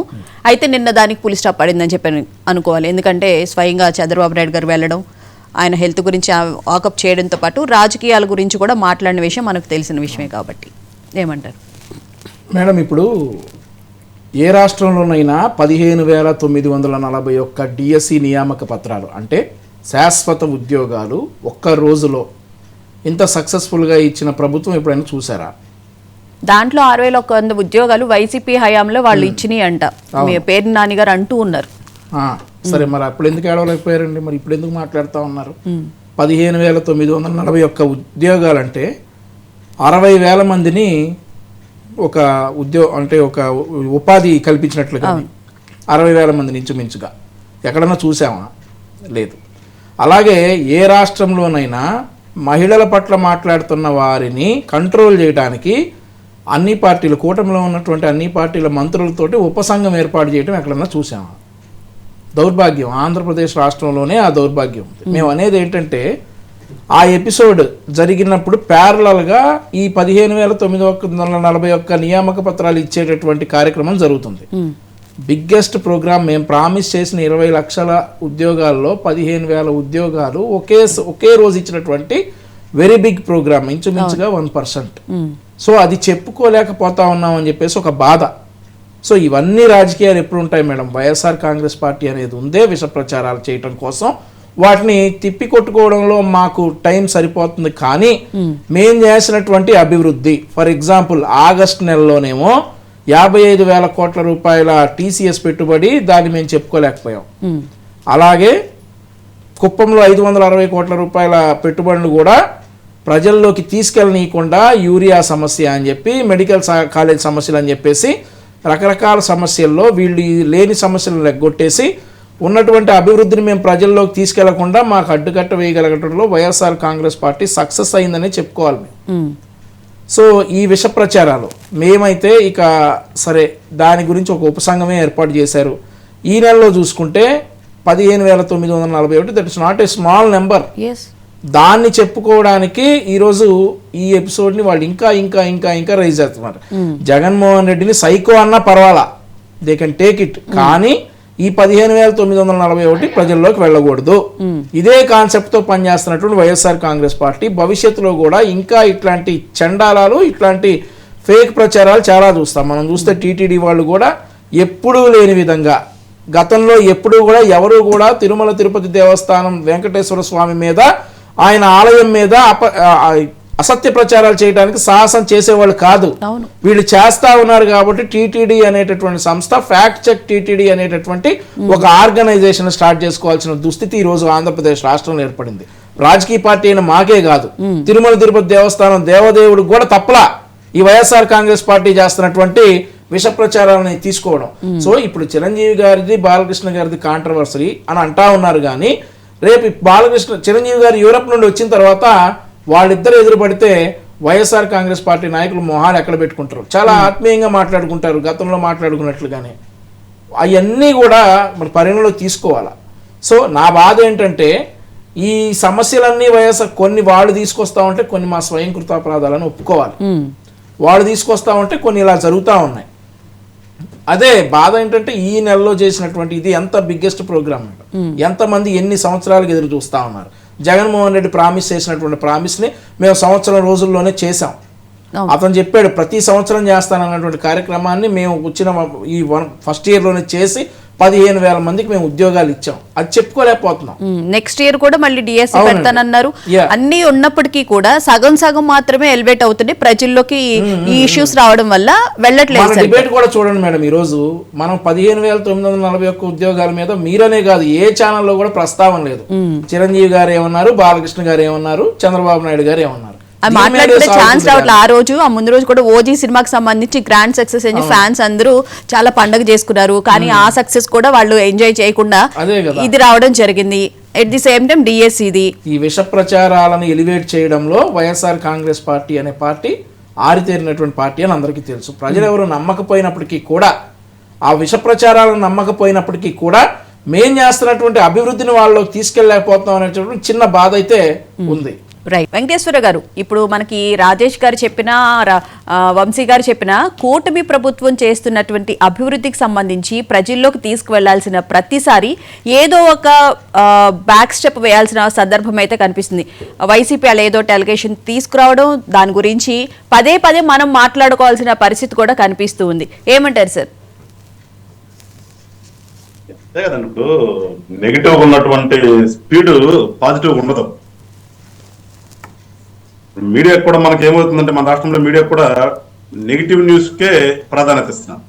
అయితే నిన్న దానికి పులి స్టాప్ పడిందని చెప్పి అనుకోవాలి. ఎందుకంటే స్వయంగా చంద్రబాబు నాయుడు గారు వెళ్ళడం, ఆయన హెల్త్ గురించి వాకప్ చేయడంతో పాటు రాజకీయాల గురించి కూడా మాట్లాడిన విషయం మనకు తెలిసిన విషయమే. కాబట్టి ఏమంటారు మేడం? ఇప్పుడు ఏ రాష్ట్రంలోనైనా 15,941 డిఎస్సి నియామక పత్రాలు అంటే శాశ్వత ఉద్యోగాలు ఒక్క రోజులో ఇంత సక్సెస్ఫుల్గా ఇచ్చిన ప్రభుత్వం ఎప్పుడైనా చూసారా? దాంట్లో 6,100 ఉద్యోగాలు వైసీపీ హయాంలో వాళ్ళు ఇచ్చినాయి అంట. మీ పేరు నాని గారు అంటూ ఉన్నారు. సరే, మరి అప్పుడు ఎందుకు ఏడవలేకపోయారండి? మరి ఇప్పుడు ఎందుకు మాట్లాడుతూ ఉన్నారు? 15,941 ఉద్యోగాలంటే 60,000 మందిని ఒక అంటే ఒక ఉపాధి కల్పించినట్లుగా 60,000 మందిని ఇంచుమించుగా ఎక్కడన్నా చూసామా? లేదు. అలాగే ఏ రాష్ట్రంలోనైనా మహిళల పట్ల మాట్లాడుతున్న వారిని కంట్రోల్ చేయడానికి అన్ని పార్టీలు, కూటమిలో ఉన్నటువంటి అన్ని పార్టీల మంత్రులతోటి ఉపసంఘం ఏర్పాటు చేయడం ఎక్కడన్నా చూసామా? దౌర్భాగ్యం. ఆంధ్రప్రదేశ్ రాష్ట్రంలోనే ఆ దౌర్భాగ్యం ఉంది. మేము అనేది ఏంటంటే ఆ ఎపిసోడ్ జరిగినప్పుడు ప్యారలల్గా ఈ 15,941 నియామక పత్రాలు ఇచ్చేటటువంటి కార్యక్రమం జరుగుతుంది. Biggest programme. మేము ప్రామిస్ చేసిన 20 లక్షల ఉద్యోగాల్లో 15,000 ఉద్యోగాలు ఒకే రోజు ఇచ్చినటువంటి వెరీ బిగ్ ప్రోగ్రామ్, ఇంచుమించుగా 1%. సో అది చెప్పుకోలేకపోతా ఉన్నాం అని చెప్పేసి ఒక బాధ. సో ఇవన్నీ రాజకీయాలు ఎప్పుడు ఉంటాయి మేడం? వైఎస్ఆర్ కాంగ్రెస్ పార్టీ అనేది ఉందే విష ప్రచారాలు చేయటం కోసం. వాటిని తిప్పి కొట్టుకోవడంలో మాకు టైం సరిపోతుంది. కానీ మేం చేసినటువంటి అభివృద్ధి, ఫర్ ఎగ్జాంపుల్ ఆగస్టు నెలలోనేమో 55,000 కోట్ల రూపాయల టీసీఎస్ పెట్టుబడి, దాన్ని మేము చెప్పుకోలేకపోయాం. అలాగే కుప్పంలో 560 కోట్ల రూపాయల పెట్టుబడులు కూడా ప్రజల్లోకి తీసుకెళ్ళనీయకుండా యూరియా సమస్య అని చెప్పి, మెడికల్ కాలేజ్ సమస్యలు అని చెప్పేసి రకరకాల సమస్యల్లో వీళ్ళు లేని సమస్యలను లెగ్గొట్టేసి ఉన్నటువంటి అభివృద్ధిని మేము ప్రజల్లోకి తీసుకెళ్లకుండా మాకు అడ్డుకట్ట వేయగలగటంలో వైఎస్ఆర్ కాంగ్రెస్ పార్టీ సక్సెస్ అయిందనే చెప్పుకోవాలి మేము. సో ఈ విష ప్రచారాలు మేమైతే ఇక సరే దాని గురించి ఒక ఉపసంఘమే ఏర్పాటు చేశారు. ఈ నెలలో చూసుకుంటే 15,941, that is not a small number. దాన్ని చెప్పుకోవడానికి ఈరోజు ఈ ఎపిసోడ్ని వాళ్ళు ఇంకా ఇంకా ఇంకా ఇంకా రైజ్ చేస్తున్నారు. జగన్మోహన్ రెడ్డిని సైకో అన్నా పర్వాలా, దే కెన్ టేక్ ఇట్. కానీ ఈ 15,941 ప్రజల్లోకి వెళ్ళకూడదు. ఇదే కాన్సెప్ట్ తో పనిచేస్తున్నటువంటి వైఎస్ఆర్ కాంగ్రెస్ పార్టీ భవిష్యత్తులో కూడా ఇంకా ఇట్లాంటి చండాలాలు, ఇట్లాంటి ఫేక్ ప్రచారాలు చాలా చూస్తాం. మనం చూస్తే టీటీడీ వాళ్ళు కూడా ఎప్పుడూ లేని విధంగా, గతంలో ఎప్పుడూ కూడా ఎవరు కూడా తిరుమల తిరుపతి దేవస్థానం వెంకటేశ్వర స్వామి మీద, ఆయన ఆలయం మీద అసత్య ప్రచారాలు చేయడానికి సాహసం చేసేవాళ్ళు కాదు. అవును. వీళ్ళు చేస్తా ఉన్నారు కాబట్టి టీటీడీ అనేటటువంటి సంస్థ, ఫ్యాక్ట్ చెక్ టీటీడీ అనేటటువంటి ఒక ఆర్గనైజేషన్ స్టార్ట్ చేసుకోవాల్సిన దుస్థితి ఈ రోజు ఆంధ్రప్రదేశ్ రాష్ట్రంలో ఏర్పడింది. రాజకీయ పార్టీ అయిన మాకే కాదు, తిరుమల తిరుపతి దేవస్థానం దేవదేవుడు కూడా తప్పలా ఈ వైఎస్ఆర్ కాంగ్రెస్ పార్టీ చేస్తున్నటువంటి విష ప్రచారాలని తీసుకోవడం. సో ఇప్పుడు చిరంజీవి గారిది బాలకృష్ణ గారిది కాంట్రవర్సరీ అని అంటా ఉన్నారు, కానీ రేపు చిరంజీవి గారు యూరప్ నుండి వచ్చిన తర్వాత వాళ్ళిద్దరు ఎదురుపడితే వైఎస్ఆర్ కాంగ్రెస్ పార్టీ నాయకులు మొహాలు ఎక్కడ పెట్టుకుంటారు? చాలా ఆత్మీయంగా మాట్లాడుకుంటారు, గతంలో మాట్లాడుకున్నట్లుగానే. అవన్నీ కూడా మన పరిగణలో తీసుకోవాలా. సో నా బాధ ఏంటంటే ఈ సమస్యలన్నీ కొన్ని వాళ్ళు తీసుకొస్తా ఉంటే కొన్ని మా స్వయం కృతాపరాధాలను ఒప్పుకోవాలి. వాళ్ళు తీసుకొస్తా ఉంటే కొన్ని ఇలా జరుగుతూ ఉన్నాయి. అదే బాధ ఏంటంటే ఈ నెలలో చేసినటువంటి ఇది ఎంత బిగ్గెస్ట్ ప్రోగ్రామ్, ఎంతమంది ఎన్ని సంవత్సరాలకు ఎదురు చూస్తూ ఉన్నారు. జగన్మోహన్ రెడ్డి ప్రామిస్ చేసినటువంటి ప్రామిస్ని మేము సంవత్సరం రోజుల్లోనే చేసాం. అతను చెప్పాడు ప్రతి సంవత్సరం చేస్తానన్నటువంటి కార్యక్రమాన్ని మేము వచ్చిన ఈ ఫస్ట్ ఇయర్లోనే చేసి 15,000 మందికి మేము ఉద్యోగాలు ఇచ్చాం. అది చెప్పుకోలేకపోతున్నాం. నెక్స్ట్ ఇయర్ కూడా మళ్ళీ డిఎస్సి పెడతానన్నారు. అన్ని ఉన్నప్పటికీ కూడా సగం సగం మాత్రమే ఎలివేట్ అవుతుంది ప్రజల్లోకి. ఈ ఇష్యూస్ రావడం వల్ల వెళ్ళట్లేదు. డిబేట్ కూడా చూడండి మేడం, ఈ రోజు మనం 15,941 ఉద్యోగాల మీద మీరనే కాదు ఏ ఛానల్లో కూడా ప్రస్తావన లేదు. చిరంజీవి గారు ఏమన్నారు, బాలకృష్ణ గారు ఏమన్నారు, చంద్రబాబు నాయుడు గారు ఏమన్నారు, మాట్లాడుకునే ఛాన్స్ రావట్లేదు. ఆ రోజు ఆ ముందు రోజు కూడా ఓజీ సినిమాకి సంబంధించి గ్రాండ్ సక్సెస్ అయింది, ఫ్యాన్స్ అందరూ చాలా పండగ చేసుకున్నారు. కానీ ఆ సక్సెస్ కూడా వాళ్ళు ఎంజాయ్ చేయకుండా ఇది రావడం జరిగింది. At the same time DSC ఈ విష ప్రచారాలను ఎలివేట్ చేయడంలో వైఎస్ఆర్ కాంగ్రెస్ పార్టీ అనే పార్టీ ఆరితేరినటువంటి పార్టీ అని అందరికీ తెలుసు. ప్రజలు ఎవరు నమ్మకపోయినప్పటికీ కూడా, ఆ విష ప్రచారాలను నమ్మకపోయినప్పటికీ కూడా మేం చేస్తున్నటువంటి అభివృద్ధిని వాళ్ళకి తీసుకెళ్ళలేకపోతున్నాం అనేటువంటి చిన్న బాధ అయితే ఉంది. రైట్. వెంకటేశ్వర గారు, ఇప్పుడు మనకి రాజేష్ గారు చెప్పిన, వంశీ గారు చెప్పిన కూటమి ప్రభుత్వం చేస్తున్నటువంటి అభివృద్ధికి సంబంధించి ప్రజల్లోకి తీసుకువెళ్లాల్సిన ప్రతిసారి ఏదో ఒక బ్యాక్ స్టెప్ వేయాల్సిన సందర్భం అయితే కనిపిస్తుంది. వైసీపీ అలా ఏదో అలిగేషన్ తీసుకురావడం, దాని గురించి పదే పదే మనం మాట్లాడుకోవాల్సిన పరిస్థితి కూడా కనిపిస్తూ ఉంది. ఏమంటారు సార్? అంతే కదండి, ఇప్పుడు నెగిటివ్ ఉన్నటువంటి స్పీడ్ పాజిటివ్ ఉండదు. మీడియా కూడా మనకి ఏమవుతుందంటే, మన రాష్ట్రంలో మీడియా కూడా నెగిటివ్ న్యూస్ కే ప్రాధాన్యత ఇస్తున్నాం.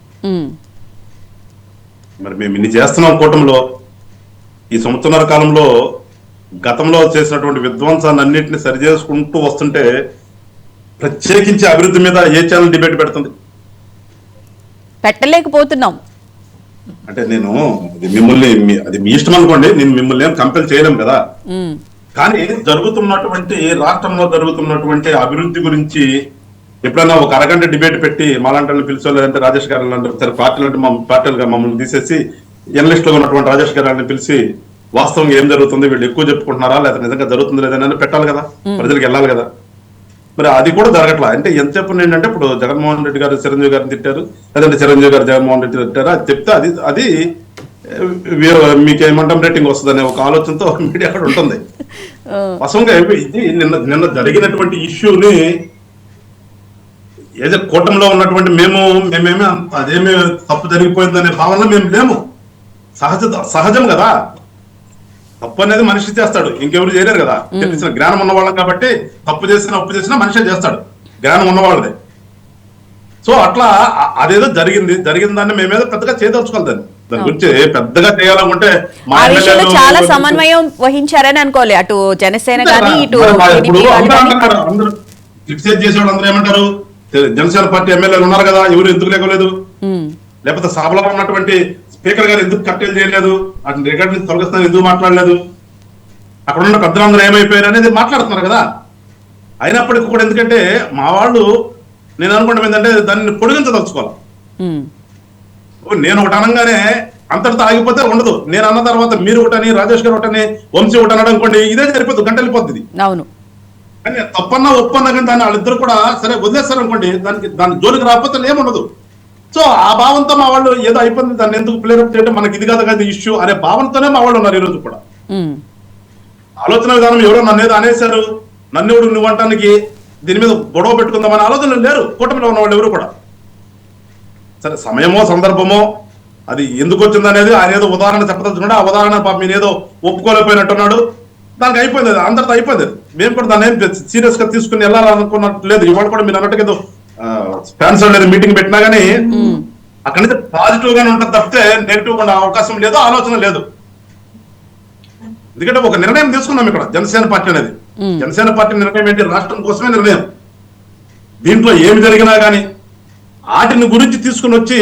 మరి మేము ఇన్ని చేస్తున్నాం కూటమిలో. ఈ సంవత్సరాల కాలంలో గతంలో చేసినటువంటి విధ్వంసాన్ని అన్నింటినీ సరి చేసుకుంటూ వస్తుంటే ప్రత్యేకించి అభివృద్ధి మీద ఏ ఛానల్ డిబేట్ పెడుతుంది? పెట్టలేకపోతున్నాం. అంటే నేను అది మీ ఇష్టం అనుకోండి, నేను మిమ్మల్ని ఏం కంపెల్ చేయలేం కదా. కానీ జరుగుతున్నటువంటి రాష్ట్రంలో జరుగుతున్నటువంటి అభివృద్ధి గురించి ఎప్పుడైనా ఒక అరగంట డిబేట్ పెట్టి మాలాంటి పిలిచో, లేదంటే రాజేష్ గారు లాంటి పార్టీలు అంటే పార్టీలుగా మమ్మల్ని తీసేసి ఎనలిస్టులు ఉన్నటువంటి రాజేష్ గారిని పిలిచి వాస్తవంగా ఏం జరుగుతుంది, వీళ్ళు ఎక్కువ చెప్పుకుంటున్నారా లేదా నిజంగా జరుగుతుంది లేదని పెట్టాలి కదా, ప్రజలకు వెళ్ళాలి కదా. మరి అది కూడా జరగట్లా. అంటే ఎంత చెప్పండి ఏంటంటే, ఇప్పుడు జగన్మోహన్ రెడ్డి గారు చిరంజీవి గారిని తిట్టారు, లేదంటే చిరంజీవి గారు జగన్మోహన్ రెడ్డి తిట్టారు, అది చెప్తే అది మీకేమంటాం రేటింగ్ వస్తుంది అనే ఒక ఆలోచనతో మీడియా అక్కడ ఉంటుంది. వాస్తవంగా ఇది నిన్న జరిగినటువంటి ఇష్యూని ఏదో కూటమిలో ఉన్నటువంటి మేమేమి అదేమి తప్పు జరిగిపోయిందనే భావనలో మేము లేము. సహజం కదా, తప్పు అనేది మనిషి చేస్తాడు, ఇంకెవరు చేయలేరు కదా. తెలిసిన జ్ఞానం ఉన్నవాళ్ళం కాబట్టి తప్పు చేసినా ఒప్పు చేసినా మనిషే చేస్తాడు, జ్ఞానం ఉన్నవాళ్ళదే. సో అట్లా అదేదో జరిగిన దాన్ని మేమేదో పెద్దగా చేయదలుచుకోవాలి. దాని గురించి పెద్దగా చేయాలనుకుంటే చాలా సమన్వయం వహించారని అనుకోవాలి, అటు జనసేన కానీ ఇటు అందరూ క్రిటిసైజ్ చేసేవాళ్ళు అందరూ ఏమంటారు, జనసేన పార్టీ ఎమ్మెల్యేలు ఉన్నారు కదా, ఎవరు ఎందుకు లేకలేదు, లేకపోతే సభలో ఉన్నటువంటి స్పీకర్ గారు ఎందుకు కట్టెలు చేయలేదు, అటు రికార్డు నుంచి తొలగిస్తాను ఎందుకు మాట్లాడలేదు, అక్కడ ఉన్న పెద్దలందరూ ఏమైపోయారు అనేది మాట్లాడుతున్నారు కదా. అయినప్పటికీ కూడా ఎందుకంటే మా వాళ్ళు, నేను అనుకుంటాం ఏంటంటే దాన్ని పొడిగించదలుచుకోవాలి. నేను ఒకటి అనగానే అంతటితో ఆగిపోతే ఉండదు. నేను అన్న తర్వాత మీరు ఒకటని, రాజేష్ గారు ఒకటని, వంశీ ఒకటి అనడం అనుకోండి, ఇదే సరిపోతుంది, గంట వెళ్ళిపోతుంది. అవును. కానీ తప్పన్నా ఒప్పన్నా కానీ దాన్ని వాళ్ళిద్దరు కూడా సరే వదిలేస్తారు అనుకోండి, దాని జోలికి రాకపోతే ఏముండదు. సో ఆ భావంతో మా వాళ్ళు ఏదో అయిపోయింది, దాన్ని ఎందుకు ప్లేరప్ చేయడం, మనకి ఇది కాదు కదా ఇష్యూ అనే భావనతోనే మా వాళ్ళు ఉన్నారు ఈ రోజు కూడా. ఆలోచన విధానం ఎవరో నన్ను ఏదో అనేశారు, నన్ను ఎవరు నువ్వు అంటానికి దీని మీద గొడవ పెట్టుకుందామని ఆలోచనలు లేరు కూటమిలో ఉన్న వాళ్ళు ఎవరు కూడా. సరే సమయమో సందర్భమో అది ఎందుకు వచ్చింది అనేది ఆయన ఏదో ఉదాహరణ చెప్పదలుచుకున్నాడు. ఆ ఉదాహరణ పాప నేను ఏదో ఒప్పుకోలేకపోయినట్టున్నాడు, దానికి అయిపోయింది, అది అందరితో అయిపోయింది. మేము కూడా దాన్ని ఏం సీరియస్ గా తీసుకుని వెళ్ళాలనుకున్నట్టు లేదు. ఇవాళ కూడా మీరు అన్నట్టుగా ఏదో స్పాన్సర్ లేదు మీటింగ్ పెట్టినా గానీ అక్కడి నుంచి పాజిటివ్ గానే ఉంటుంది తప్పితే నెగిటివ్ గా అవకాశం లేదు, ఆలోచన లేదు. ఎందుకంటే ఒక నిర్ణయం తీసుకున్నాం ఇక్కడ జనసేన పార్టీ అనేది. జనసేన పార్టీ నిర్ణయం ఏంటి? రాష్ట్రం కోసమే నిర్ణయం. దీంట్లో ఏమి జరిగినా గానీ వాటిని గురించి తీసుకుని వచ్చి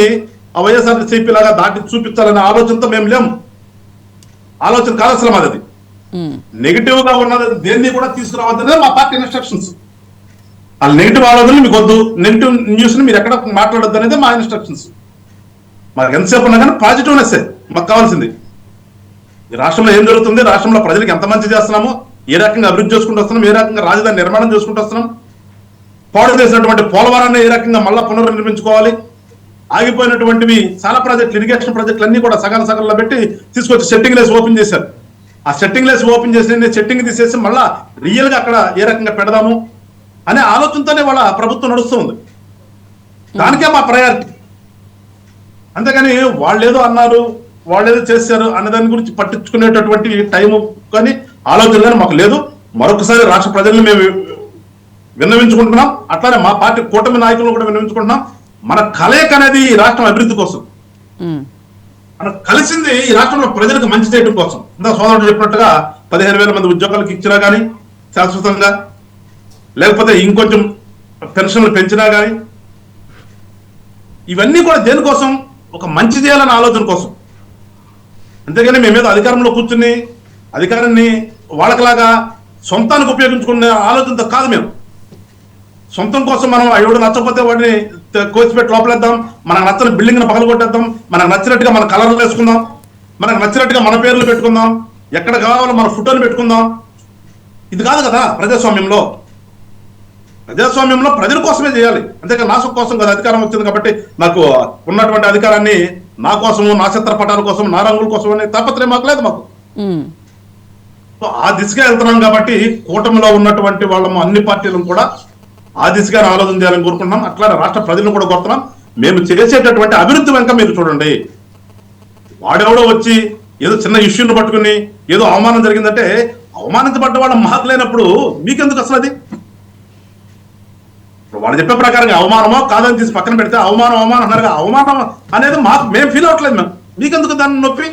ఆ వైఎస్ఆర్సీపీ లాగా దాటి చూపించాలనే ఆలోచనతో మేము లేము. ఆలోచన కాదు అసలు మాది. నెగిటివ్ గా ఉన్నది దేన్ని కూడా తీసుకురావద్దనే మా పార్టీ ఇన్స్ట్రక్షన్స్. ఆ నెగిటివ్ ఆలోచనలు మీకు వద్దు, నెగిటివ్ న్యూస్ ని మీరు ఎక్కడ మాట్లాడొద్దు అనేది మా ఇన్స్ట్రక్షన్స్. మాకు ఎంతసేపు ఉన్నా కానీ పాజిటివ్నెస్ మాకు కావాల్సింది. ఈ రాష్ట్రంలో ఏం జరుగుతుంది, రాష్ట్రంలో ప్రజలకు ఎంత మంచి చేస్తున్నాము, ఏ రకంగా అభివృద్ధి చేసుకుంటూ వస్తున్నాం, ఏ రకంగా రాజధాని నిర్మాణం చేసుకుంటూ వస్తున్నాం, పాడు చేసినటువంటి పోలవరాన్ని ఏ రకంగా మళ్ళా పునర్నిర్మించుకోవాలి, ఆగిపోయినటువంటివి చాలా ప్రాజెక్టులు, ఇరిగేషన్ ప్రాజెక్టులు అన్ని కూడా సగంలో పెట్టి తీసుకొచ్చి సెట్టింగ్ లెస్ ఓపెన్ చేశారు. ఆ సెట్టింగ్ లెస్ ఓపెన్ చేసి సెట్టింగ్ తీసేసి మళ్ళా రియల్ గా అక్కడ ఏ రకంగా పెడదాము అనే ఆలోచనతోనే వాళ్ళ ప్రభుత్వం నడుస్తూ ఉంది. దానికే మా ప్రయారిటీ. అంతేగాని వాళ్ళేదో అన్నారు, వాళ్ళేదో చేశారు అనే దాని గురించి పట్టించుకునేటటువంటి టైము కానీ ఆలోచన కానీ మాకు లేదు. మరొకసారి రాష్ట్ర ప్రజల్ని మేము విన్నవించుకుంటున్నాం, అట్లానే మా పార్టీ కూటమి నాయకులను కూడా విన్నవించుకుంటున్నాం. మన కలయిక అనేది ఈ రాష్ట్రం అభివృద్ధి కోసం, మనం కలిసింది ఈ రాష్ట్రంలో ప్రజలకు మంచి చేయడం కోసం. ఇంత సోదరుడు చెప్పినట్టుగా 15,000 మంది ఉద్యోగాలకు ఇచ్చినా కానీ శాశ్వతంగా, లేకపోతే ఇంకొంచెం పెన్షన్లు పెంచినా కానీ, ఇవన్నీ కూడా దేనికోసం? ఒక మంచి చేయాలనే ఆలోచన కోసం. అంతేగాని మేమేదో అధికారంలో కూర్చుని అధికారాన్ని వాళ్ళకిలాగా సొంతానికి ఉపయోగించుకునే ఆలోచనతో కాదు. మేము సొంతం కోసం మనం ఎవడు నచ్చకపోతే వాడిని కోసిపెట్టి లోపలేద్దాం, మనకు నచ్చని బిల్డింగ్ ని పగలగొట్టేద్దాం, మనకు నచ్చినట్టుగా మన కలర్లు వేసుకుందాం, మనకు నచ్చినట్టుగా మన పేర్లు పెట్టుకుందాం, ఎక్కడ కావాలో మన ఫోటోలు పెట్టుకుందాం. ఇది కాదు కదా ప్రజాస్వామ్యంలో. ప్రజాస్వామ్యంలో ప్రజల కోసమే చేయాలి, అంతేకాదు నా కోసం కదా. అధికారం వచ్చింది కాబట్టి నాకు ఉన్నటువంటి అధికారాన్ని నా కోసము, నా చిత్రపటాల కోసం, నా రంగుల కోసం అనే తాపత్రయం మాకు లేదు. మాకు ఆ దిశగా వెళ్తున్నాం కాబట్టి కూటమిలో ఉన్నటువంటి వాళ్ళము అన్ని పార్టీలను కూడా ఆ దిశగా ఆలోచన చేయాలని కోరుకుంటున్నాం. అట్లానే రాష్ట్ర ప్రజలను కూడా కోరుతున్నాం, మేము చేసేటటువంటి అభివృద్ధి వెంక మీరు చూడండి. వాడెవడో వచ్చి ఏదో చిన్న ఇష్యూని పట్టుకుని ఏదో అవమానం జరిగిందంటే, అవమానించబడ్డ వాళ్ళ మాకు లేనప్పుడు మీకెందుకు అసలు అది? వాళ్ళు చెప్పే ప్రకారంగా అవమానమో కాదని తీసి పక్కన పెడితే అవమానం అన్నారు. అవమానం అనేది మాకు మేము ఫీల్ అవ్వట్లేదు. మేము మీకెందుకు దాన్ని నొప్పి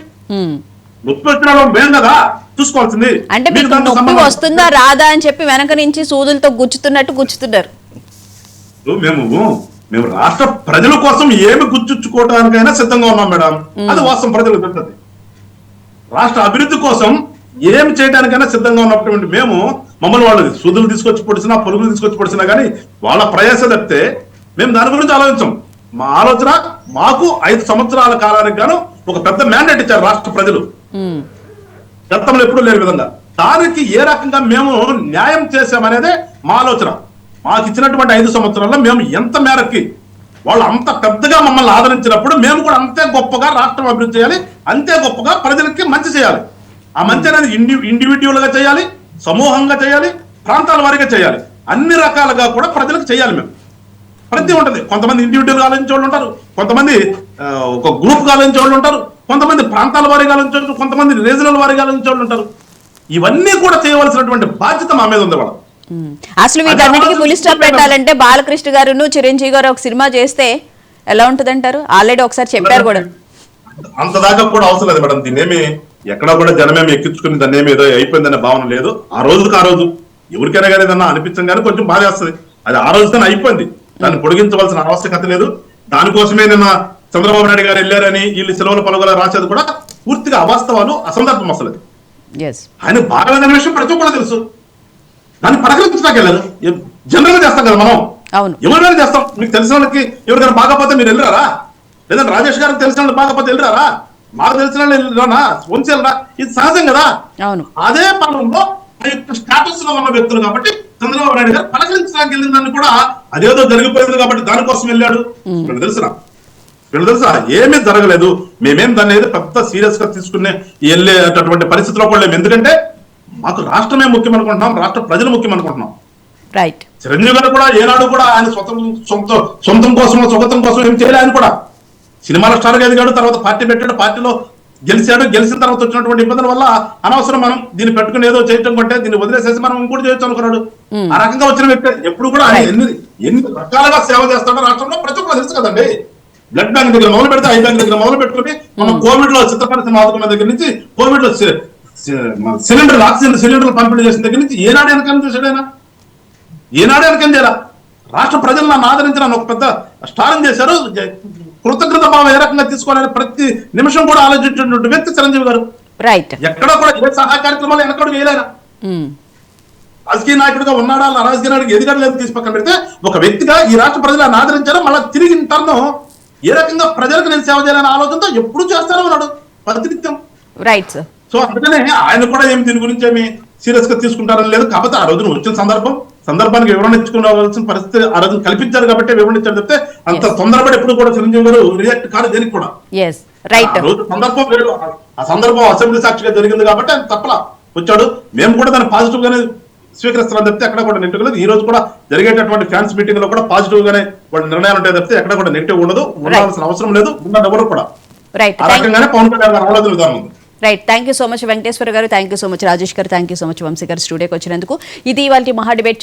వచ్చిన మేము కదా చూసుకోవాల్సింది. అంటే మీకు నొప్పి వస్తుందా రాదా అని చెప్పి వెనక నుంచి సూదులతో గుచ్చుతున్నారు. మేము రాష్ట్ర ప్రజల కోసం ఏమి గుచ్చుకోవడానికైనా సిద్ధంగా ఉన్నాం మేడం. అది వాస్తవం, ప్రజలకు తెలుస్తుంది. రాష్ట్ర అభివృద్ధి కోసం ఏమి చేయడానికైనా సిద్ధంగా ఉన్నటువంటి మేము, మమ్మల్ని వాళ్ళు సూదులు తీసుకొచ్చి పొడిచినా, పొరుగులు తీసుకొచ్చి పొడిచినా కానీ వాళ్ళ ప్రయాస తప్పితే మేము దాని గురించి ఆలోచించాం. మా ఆలోచన, మాకు 5 సంవత్సరాల కాలానికి గాను ఒక పెద్ద మ్యాండేట్ ఇచ్చారు రాష్ట్ర ప్రజలు, గతంలో ఎప్పుడూ లేని విధంగా. దానికి ఏ రకంగా మేము న్యాయం చేశామనేదే మా ఆలోచన. మాకు ఇచ్చినటువంటి 5 సంవత్సరాల్లో మేము ఎంత మేరకి వాళ్ళు అంత పెద్దగా మమ్మల్ని ఆదరించినప్పుడు మేము కూడా అంతే గొప్పగా రాష్ట్రం అభివృద్ధి చేయాలి, అంతే గొప్పగా ప్రజలకి మంచి చేయాలి. ఆ మంచి అనేది ఇండివిడ్యువల్ గా చేయాలి, సమూహంగా చేయాలి, ప్రాంతాల వారీగా చేయాలి, అన్ని రకాలుగా కూడా ప్రజలకు చేయాలి. మేము ప్రతి ఉంటుంది. కొంతమంది ఇండివిడ్యువల్ గా ఆలోచించే వాళ్ళు ఉంటారు, కొంతమంది ఒక గ్రూప్ గా ఆలోచించే వాళ్ళు ఉంటారు, కొంతమంది ప్రాంతాల వారీగా ఆలోచించే, కొంతమంది రీజనల్ వారీగా ఆలోచించే వాళ్ళు ఉంటారు. ఇవన్నీ కూడా చేయవలసినటువంటి బాధ్యత మా మీద ఉంది. వాళ్ళు అసలు వీటన్నిటికీ ఫుల్ స్టాప్ పెట్టాలంటే బాలకృష్ణ గారును చిరంజీవి గారు ఒక సినిమా చేస్తే ఎలా ఉంటది అంటారు? ఆల్రెడీ ఒకసారి చెప్పారు కూడా. అంత దాకా కూడా అవసరం లేదు మేడం. దీన్నేమి ఎక్కడా కూడా జనమేమి ఎక్కించుకుని దాన్ని ఏమి ఏదో అయిపోయిందనే భావన లేదు. ఆ రోజుకి ఆ రోజు ఎవరికైనా కానీ ఏదన్నా అనిపించం కానీ కొంచెం బాధ వేస్తుంది. అది ఆ రోజుతోనే అయిపోయింది, దాన్ని పొడిగించవలసిన ఆవశ్యకత లేదు. దానికోసమే నిన్న చంద్రబాబు నాయుడు గారు వెళ్ళారని వీళ్ళు సెలవుల పలుగుల రాసేది కూడా పూర్తిగా అవాస్తవాలు, అసందర్భం. అసలు ఆయన బాగా విషయం ప్రతి కూడా తెలుసు. దాన్ని పలకరించడానికి వెళ్ళారు. జనరల్ గా చేస్తాం కదా మనం, ఎవరైనా చేస్తాం. మీకు తెలిసిన వాళ్ళకి ఎవరికైనా బాగపోతే మీరు వెళ్ళరారా? లేదంటే రాజేష్ గారికి తెలిసిన వాళ్ళు బాగపోతే వెళ్ళరారా? మాకు తెలిసిన వాళ్ళు వెళ్ళరా? వంచెలరా? ఇది సహజం కదా. అదే పనుల్లో స్టాటస్ లో ఉన్న వ్యక్తులు కాబట్టి చంద్రబాబు నాయుడు గారు పలకరించడానికి వెళ్ళిన దాన్ని కూడా అదేదో జరిగిపోయింది కాబట్టి దానికోసం వెళ్ళాడు. వీళ్ళు తెలుసా ఏమీ జరగలేదు. మేమేం దాన్ని ఏదో పెద్ద సీరియస్ గా తీసుకునే వెళ్ళేటటువంటి పరిస్థితిలో కూడా లేము. ఎందుకంటే మాకు రాష్ట్రమే ముఖ్యం అనుకుంటున్నాం, రాష్ట్ర ప్రజలు ముఖ్యం అనుకుంటున్నాం. చిరంజీవి గారు కూడా ఏనాడు కూడా ఆయన సొంతం కోసం స్వగతం కోసం ఏం చేయలే. ఆయన కూడా సినిమాలో స్టార్ గా ఎదిగాడు, తర్వాత పార్టీ పెట్టాడు, పార్టీలో గెలిచాడు, గెలిచిన తర్వాత వచ్చినటువంటి ఇబ్బందుల వల్ల అనవసరం మనం దీన్ని పెట్టుకుని ఏదో చేయటం కంటే దీన్ని వదిలేసేసి మనం ఇంకోటి చేయొచ్చు అనుకున్నాడు. ఆ రకంగా వచ్చిన వ్యక్తి ఎప్పుడు కూడా ఆయన ఎన్ని రకాలుగా సేవ చేస్తాడో రాష్ట్రంలో ప్రతి ఒక్కరు తెలుసు కదండి. బ్లడ్ బ్యాంక్ దగ్గర మొదలు పెడితే ఐ బ్యాంక్ దగ్గర మొదలు పెట్టుకుని మనం కోవిడ్ లో చిత్రపరిశ్రమ ఆదుకున్న దగ్గర నుంచి కోవిడ్ లో సిలిండర్ ఆక్సిజన్ సిలిండర్లు పంపిణీ చేసిన దగ్గర నుంచి ఏనాడు వెనకాల చేశాడు ఆయన? ఏనాడు వెనకం చేయాల? రాష్ట్ర ప్రజలు నన్ను ఆదరించి నన్ను ఒక పెద్ద స్టారం చేశారు, కృతజ్ఞత భావం ఏ రకంగా తీసుకోవాలని ప్రతి నిమిషం కూడా ఆలోచించినటువంటి వ్యక్తి చిరంజీవి గారు. రైట్. ఎక్కడ కూడా ఏ సహాయ కార్యక్రమాలు వెనకడు వేయలేరా? రాజకీయ నాయకుడిగా ఉన్నాడా, రాజకీయ నాయకుడు ఎదిగాడు లేదు తీసి పక్కన పెడితే, ఒక వ్యక్తిగా ఈ రాష్ట్ర ప్రజలను ఆదరించారు. మళ్ళీ తిరిగి టర్న్ ఏ రకంగా ప్రజలకు నేను సేవ చేయాలనే ఆలోచనతో ఎప్పుడు చేస్తానే ఉన్నాడు ప్రతినిత్యం. Right sir. సో అందుకనే ఆయన కూడా ఏమి దీని గురించి ఏమి సీరియస్ గా తీసుకుంటారని లేదు. కాకపోతే ఆ రోజున వచ్చిన సందర్భానికి వివరణ ఇచ్చుకోవాల్సిన పరిస్థితి ఆ రోజున కల్పించారు కాబట్టి వివరణ ఇచ్చారు చెప్తే అంత తొందరపడి ఎప్పుడు కూడా చిరంజీవి గారు రియాక్ట్ కాదు దేనికి కూడా. రైట్. ఆ రోజు సందర్భం వేరు, ఆ సందర్భం అసెంబ్లీ సాక్షిగా జరిగింది కాబట్టి ఆయన తప్పలా వచ్చాడు. మేము కూడా దాన్ని పాజిటివ్ గానే స్వీకరిస్తున్నాం తప్పితే ఎక్కడ కూడా నెగిటివ్ లేదు. ఈ రోజు కూడా జరిగేటటువంటి ఫ్యాన్స్ మీటింగ్ లో కూడా పాజిటివ్ గానే వాళ్ళ నిర్ణయాలు ఉంటాయి తప్పితే ఎక్కడ కూడా నెగిటివ్ ఉండదు, ఉండాల్సిన అవసరం లేదు, ఉన్నది ఎవరు కూడా. ఆ రకంగానే పవన్ కళ్యాణ్ గారు ఆలోచన విధానం ఉంది. Right. Thank you so much Venkateswara garu, thank you so much Rajesh garu, thank you so much Vamsi garu స్టూడియోకి వచ్చినందుకు. ఇది ఇవాళ మహా డిబేట్.